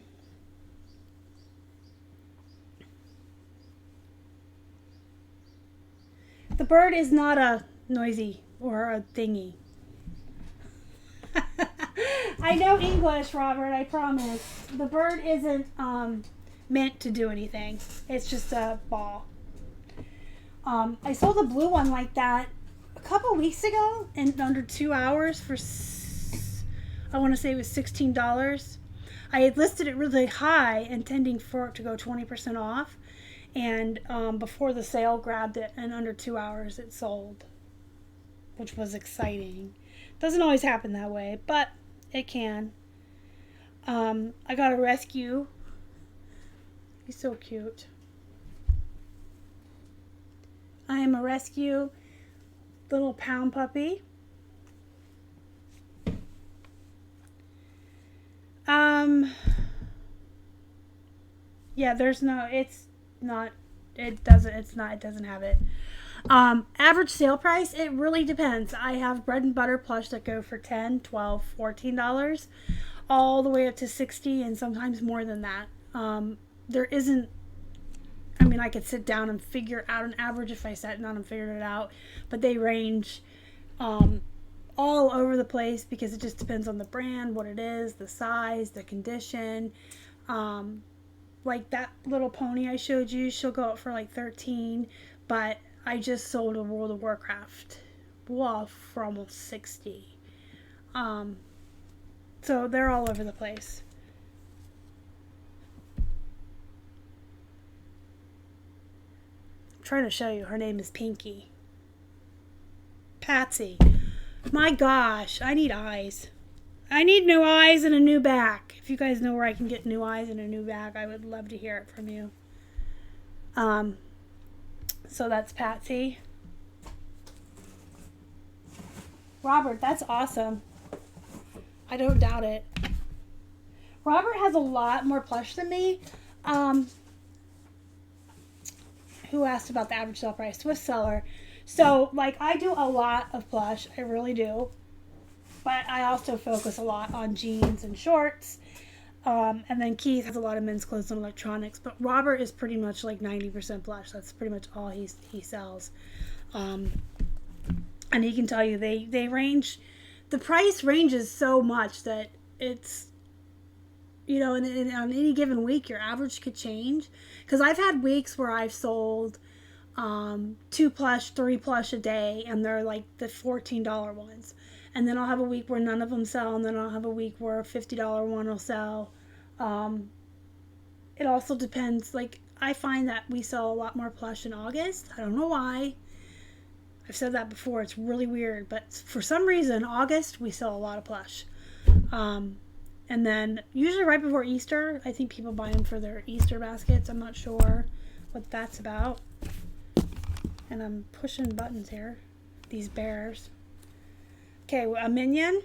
the bird is not a noisy or a thingy. I know English, Robert, I promise. The bird isn't meant to do anything. It's just a ball. I sold a blue one like that a couple weeks ago in under 2 hours for, I want to say it was $16. I had listed it really high, intending for it to go 20% off. And before the sale, grabbed it, and under 2 hours it sold, which was exciting. Doesn't always happen that way, but it can. I got a rescue. He's so cute. I am a rescue little pound puppy. Yeah, there's no, it doesn't have it. Average sale price, it really depends. I have bread and butter plush that go for $10, $12, $14, all the way up to $60 and sometimes more than that. There isn't, I mean, I could sit down and figure out an average if I sat down and figured it out, but they range all over the place because it just depends on the brand, what it is, the size, the condition. Like that little pony I showed you, she'll go up for like $13, but I just sold a World of Warcraft wolf for almost $60. So they're all over the place. I'm trying to show you. Her name is Pinkie. Patsy. My gosh, I need eyes. I need new eyes and a new back. If you guys know where I can get new eyes and a new back, I would love to hear it from you. So that's Patsy. Robert, that's awesome. I don't doubt it. Robert has a lot more plush than me. Who asked about the average sale price? Swift seller. So, like, I do a lot of plush. I really do. But I also focus a lot on jeans and shorts. And then Keith has a lot of men's clothes and electronics. But Robert is pretty much like 90% plush. That's pretty much all he sells. And he can tell you they range. The price ranges so much that it's, you know, and on any given week, your average could change. Because I've had weeks where I've sold 2 plush, 3 plush a day, and they're like the $14 ones. And then I'll have a week where none of them sell, and then I'll have a week where a $50 one will sell. It also depends. Like, I find that we sell a lot more plush in August. I don't know why. I've said that before. It's really weird. But for some reason, August, we sell a lot of plush. And then usually right before Easter, I think people buy them for their Easter baskets. I'm not sure what that's about. And I'm pushing buttons here. These bears. Okay, a minion.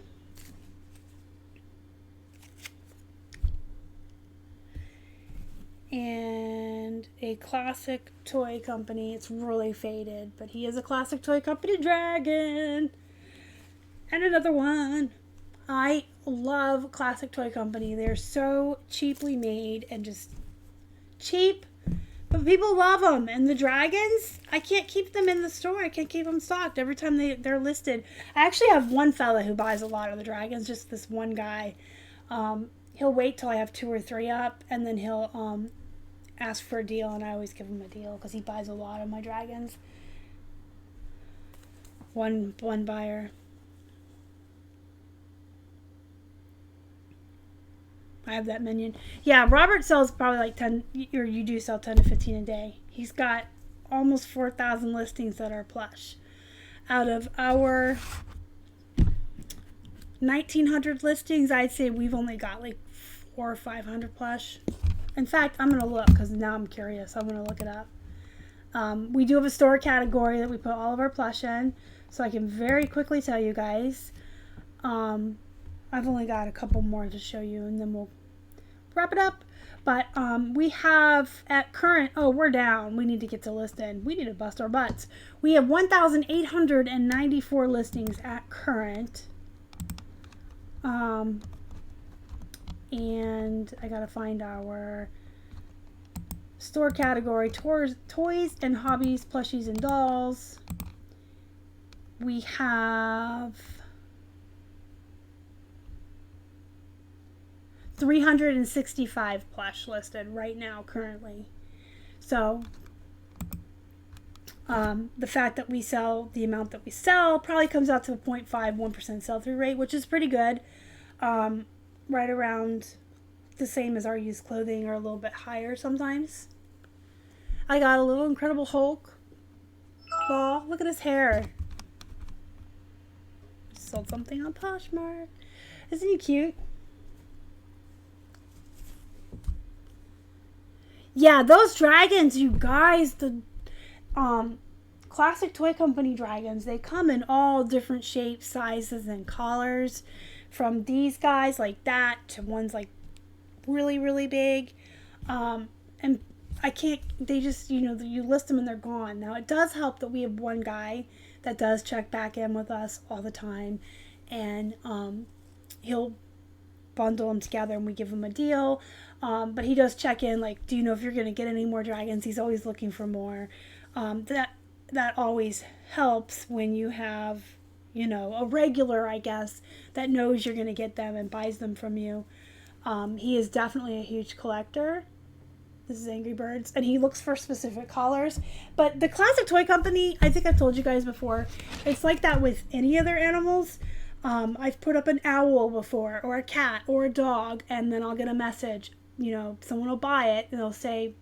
And a classic toy company. It's really faded, but he is a classic toy company dragon. And another one. I love classic toy company. They're so cheaply made and just cheap, but people love them. And the dragons, I can't keep them in the store. I can't keep them stocked every time they're listed. I actually have one fella who buys a lot of the dragons, just this one guy. He'll wait till I have 2 or 3 up, and then he'll ask for a deal, and I always give him a deal because he buys a lot of my dragons. One buyer. I have that minion. Yeah, Robert sells probably like 10, or you do sell 10 to 15 a day. He's got almost 4,000 listings that are plush. Out of our 1,900 listings, I'd say we've only got like 400 or 500 plush. In fact, I'm going to look because now I'm curious. I'm going to look it up. We do have a store category that we put all of our plush in, so I can very quickly tell you guys. I've only got a couple more to show you, and then we'll wrap it up. But we have at current, we're down. We need to get to listing. We need to bust our butts. We have 1,894 listings at current. And I gotta find our store category: toys and hobbies, plushies and dolls. We have 365 plush listed right now currently. So the fact that we sell the amount that we sell probably comes out to a 0.51% sell-through rate, which is pretty good. Right around the same as our used clothing, or a little bit higher sometimes. I got a little Incredible Hulk ball. Look at his hair. Sold something on Poshmark. Isn't he cute? Yeah, those dragons, you guys, the classic toy company dragons, they come in all different shapes, sizes, and colors. From these guys like that to ones like really, really big. And I can't, they just, you list them and they're gone. Now, it does help that we have one guy that does check back in with us all the time. And he'll bundle them together and we give him a deal. But he does check in, like, do you know if you're going to get any more dragons? He's always looking for more. That always helps when you have, a regular, I guess, that knows you're going to get them and buys them from you. He is definitely a huge collector. This is Angry Birds. And he looks for specific colors. But the classic toy company, I think I've told you guys before, it's like that with any other animals. I've put up an owl before, or a cat, or a dog, and then I'll get a message. Someone will buy it, and they'll say,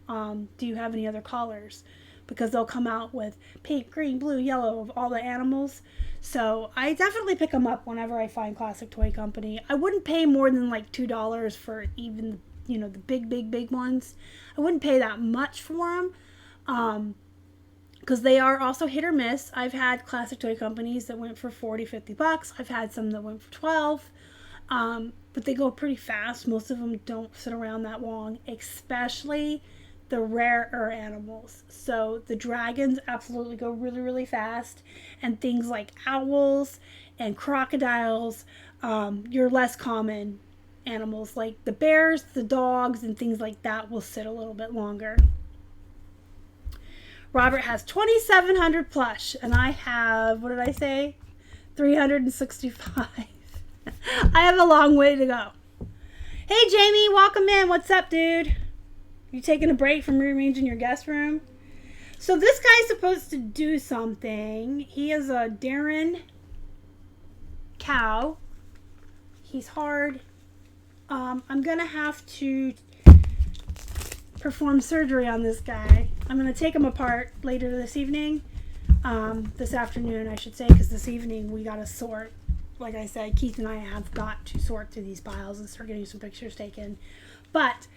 do you have any other colors? Because they'll come out with pink, green, blue, yellow of all the animals. So I definitely pick them up whenever I find classic toy company. I wouldn't pay more than like $2 for even, the big ones. I wouldn't pay that much for them. Because they are also hit or miss. I've had classic toy companies that went for $40-$50. I've had some that went for $12. But they go pretty fast. Most of them don't sit around that long, especially the rarer animals. So the dragons absolutely go really, really fast. And things like owls and crocodiles, your less common animals like the bears, the dogs, and things like that will sit a little bit longer. Robert has 2,700 plush, and I have, what did I say? 365. I have a long way to go. Hey, Jamie, welcome in. What's up, dude? You taking a break from rearranging your guest room? So this guy's supposed to do something. He is a Darren cow. He's hard. I'm going to have to perform surgery on this guy. I'm going to take him apart later this evening. This afternoon, I should say, because this evening we got to sort. Like I said, Keith and I have got to sort through these piles and start getting some pictures taken. But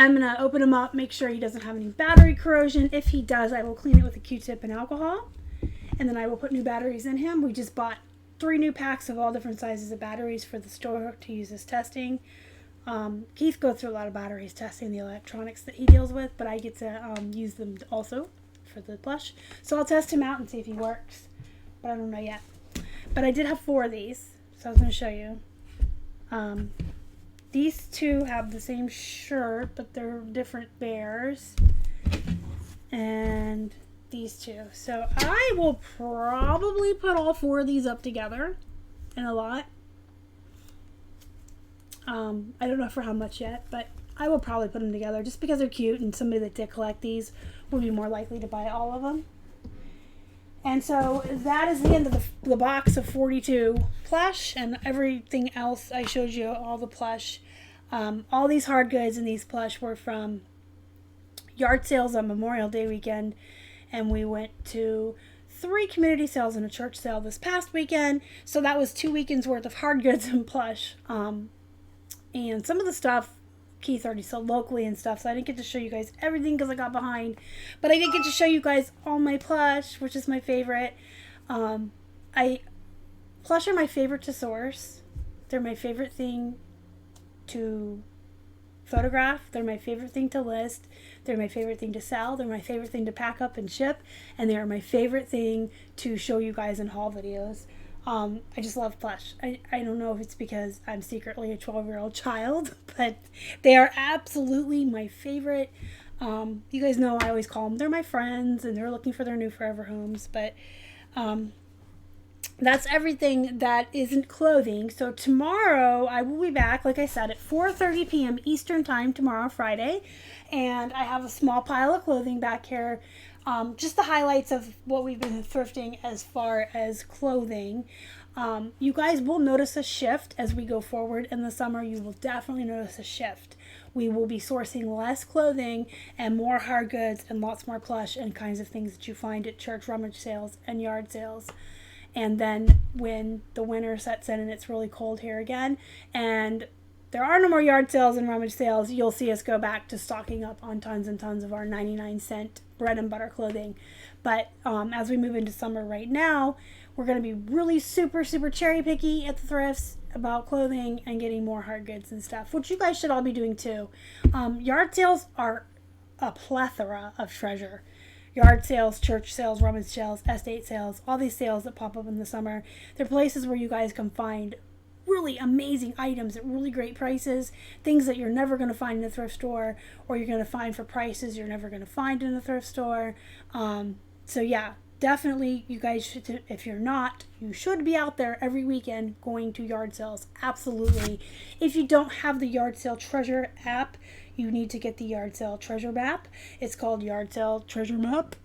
I'm going to open him up, make sure he doesn't have any battery corrosion. If he does, I will clean it with a Q-tip and alcohol. And then I will put new batteries in him. We just bought 3 new packs of all different sizes of batteries for the store to use as testing. Keith goes through a lot of batteries testing the electronics that he deals with, but I get to use them also for the Plush. So I'll test him out and see if he works. But I don't know yet. But I did have 4 of these, so I was going to show you. These 2 have the same shirt, but they're different bears. And these 2. So I will probably put all 4 of these up together in a lot. I don't know for how much yet, but I will probably put them together just because they're cute, and somebody that did collect these will be more likely to buy all of them. And so that is the end of the box of 42 plush, and everything else I showed you, all the plush. All these hard goods and these plush were from yard sales on Memorial Day weekend, and we went to 3 community sales and a church sale this past weekend. So that was 2 weekends worth of hard goods and plush. And some of the stuff Keith already sold locally and stuff, so I didn't get to show you guys everything because I got behind. But I did get to show you guys all my plush, which is my favorite. Plush are my favorite to source. They're my favorite thing to photograph. They're my favorite thing to list. They're my favorite thing to sell. They're my favorite thing to pack up and ship. And they are my favorite thing to show you guys in haul videos. I just love plush. I don't know if it's because I'm secretly a 12-year-old child, but they are absolutely my favorite. You guys know I always call them, they're my friends, and they're looking for their new forever homes. But that's everything that isn't clothing. So tomorrow I will be back, like I said, at 4:30 p.m. Eastern time tomorrow, Friday. And I have a small pile of clothing back here. Just the highlights of what we've been thrifting as far as clothing. You guys will notice a shift as we go forward in the summer. You will definitely notice a shift. We will be sourcing less clothing and more hard goods and lots more plush and kinds of things that you find at church rummage sales and yard sales. And then when the winter sets in and it's really cold here again, and there are no more yard sales and rummage sales, you'll see us go back to stocking up on tons and tons of our 99-cent bread and butter clothing. But as we move into summer right now, we're going to be really super cherry picky at the thrifts about clothing and getting more hard goods and stuff, which you guys should all be doing too. Yard sales are a plethora of treasure. Yard sales, church sales, rummage sales, estate sales, all these sales that pop up in the summer. They're places where you guys can find really amazing items at really great prices, things that you're never going to find in a thrift store, or you're going to find for prices you're never going to find in a thrift store. So yeah, definitely you guys should, if you're not, you should be out there every weekend going to yard sales. Absolutely. If you don't have the Yard Sale Treasure app, you need to get the Yard Sale Treasure map. It's called Yard Sale Treasure Map.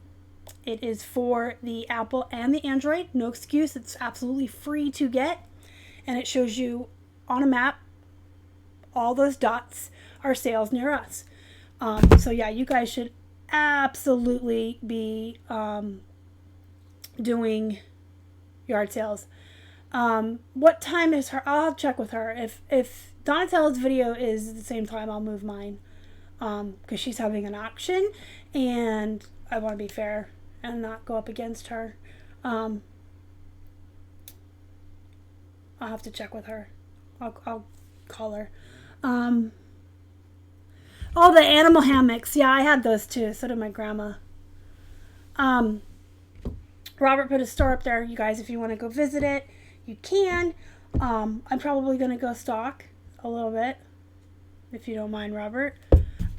It is for the Apple and the Android. No excuse. It's absolutely free to get. And it shows you on a map, all those dots are sales near us. So yeah, you guys should absolutely be doing yard sales. What time is her? I'll check with her. If Donatella's video is the same time, I'll move mine. Because she's having an auction, and I want to be fair and not go up against her. I'll have to check with her. I'll call her. Oh, the animal hammocks. Yeah, I had those too. So did my grandma. Robert put a store up there, you guys. If you want to go visit it, you can. I'm probably going to go stock a little bit, if you don't mind, Robert.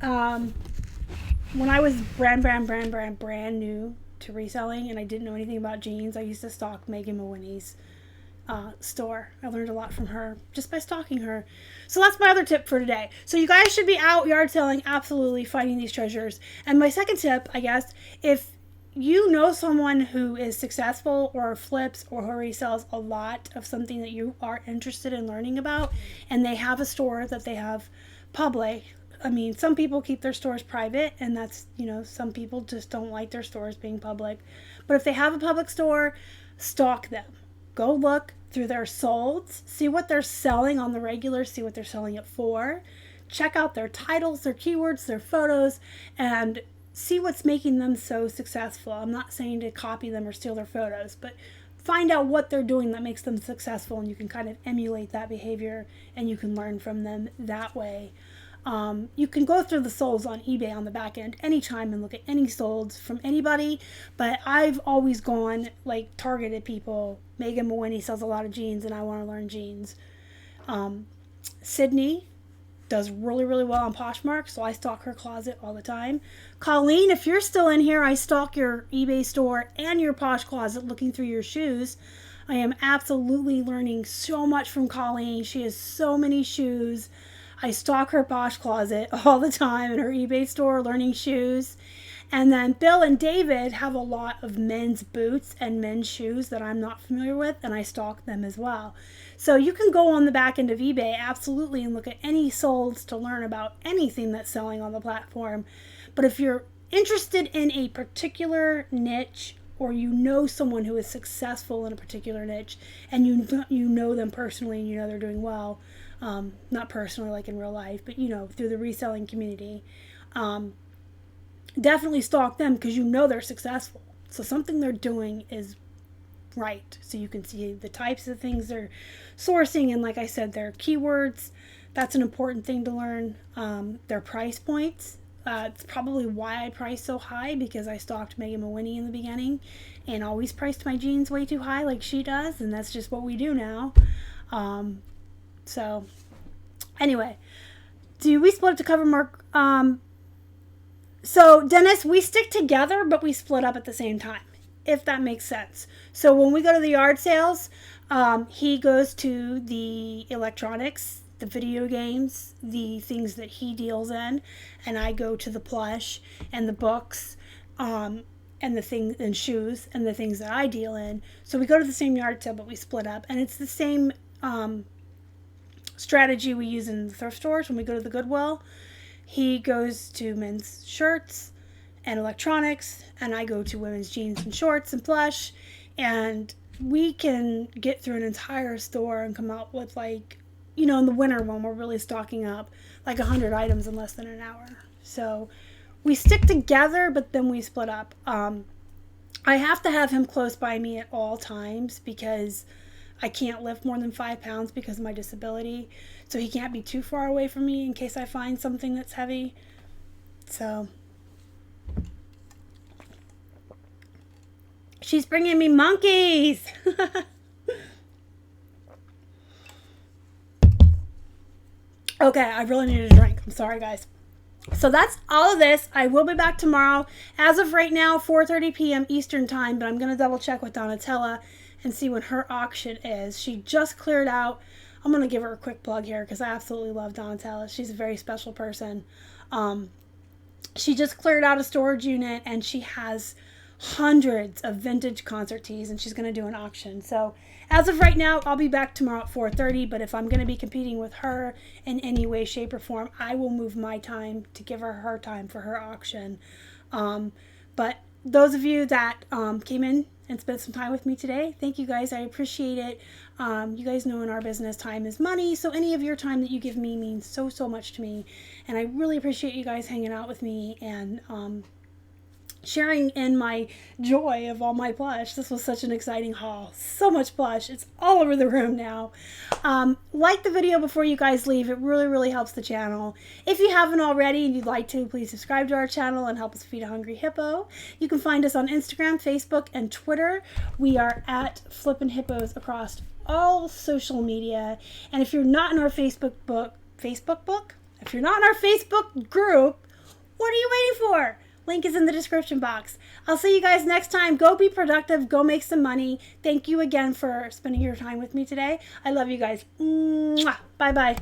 When I was brand new to reselling and I didn't know anything about jeans, I used to stock Megan Mawhinney's store. I learned a lot from her just by stalking her. So that's my other tip for today. So you guys should be out yard selling, absolutely finding these treasures. And my second tip, I guess, if you know someone who is successful or flips or who resells a lot of something that you are interested in learning about, and they have a store that they have public. I mean, some people keep their stores private, and that's, some people just don't like their stores being public. But if they have a public store, stalk them. Go look through their solds, see what they're selling on the regular, see what they're selling it for. Check out their titles, their keywords, their photos, and see what's making them so successful. I'm not saying to copy them or steal their photos, but find out what they're doing that makes them successful, and you can kind of emulate that behavior, and you can learn from them that way. You can go through the solds on eBay on the back end anytime and look at any solds from anybody, but I've always gone targeted people. Megan Mawini sells a lot of jeans, and I want to learn jeans. Sydney does really, really well on Poshmark, so I stalk her closet all the time. Colleen, if you're still in here, I stalk your eBay store and your Posh Closet looking through your shoes. I am absolutely learning so much from Colleen. She has so many shoes. I stalk her Posh Closet all the time in her eBay store learning shoes. And then Bill and David have a lot of men's boots and men's shoes that I'm not familiar with, and I stalk them as well. So you can go on the back end of eBay, absolutely, and look at any solds to learn about anything that's selling on the platform. But if you're interested in a particular niche, or you know someone who is successful in a particular niche, and you know them personally and you know they're doing well, not personally like in real life, but through the reselling community, definitely stalk them because you know they're successful. So something they're doing is right. So you can see the types of things they're sourcing, and like I said, their keywords. That's an important thing to learn. Their price points. It's probably why I price so high, because I stalked Megan Mawini in the beginning and always priced my jeans way too high like she does, and that's just what we do now. So anyway, do we split up to cover more? So Dennis, we stick together, but we split up at the same time, if that makes sense. So when we go to the yard sales, he goes to the electronics, the video games, the things that he deals in, and I go to the plush and the books, and the things and shoes and the things that I deal in. So we go to the same yard sale, but we split up, and it's the same strategy we use in the thrift stores when we go to the Goodwill. He goes to men's shirts and electronics, and I go to women's jeans and shorts and plush, and we can get through an entire store and come out with in the winter when we're really stocking up, 100 items in less than an hour. So we stick together, but then we split up. I have to have him close by me at all times because I can't lift more than 5 pounds because of my disability. So he can't be too far away from me in case I find something that's heavy. So she's bringing me monkeys. Okay, I really need a drink. I'm sorry, guys. So that's all of this. I will be back tomorrow. As of right now, 4:30 p.m. Eastern time, but I'm going to double check with Donatella and see when her auction is. She just cleared out. I'm going to give her a quick plug here because I absolutely love Donatella. She's a very special person. She just cleared out a storage unit, and she has hundreds of vintage concert tees, and she's going to do an auction. So as of right now, I'll be back tomorrow at 4:30, but if I'm going to be competing with her in any way, shape, or form, I will move my time to give her time for her auction. But those of you that came in and spent some time with me today, thank you guys. I appreciate it. You guys know in our business, time is money, so any of your time that you give me means so, so much to me, and I really appreciate you guys hanging out with me and sharing in my joy of all my plush. This was such an exciting haul. So much plush. It's all over the room now. Like the video before you guys leave. It really, really helps the channel. If you haven't already and you'd like to, please subscribe to our channel and help us feed a hungry hippo. You can find us on Instagram, Facebook, and Twitter. We are at Flippin' Hippos across all social media. And if you're not in our Facebook book, if you're not in our Facebook group, what are you waiting for? Link is in the description box. I'll see you guys next time. Go be productive. Go make some money. Thank you again for spending your time with me today. I love you guys. Mwah. Bye-bye.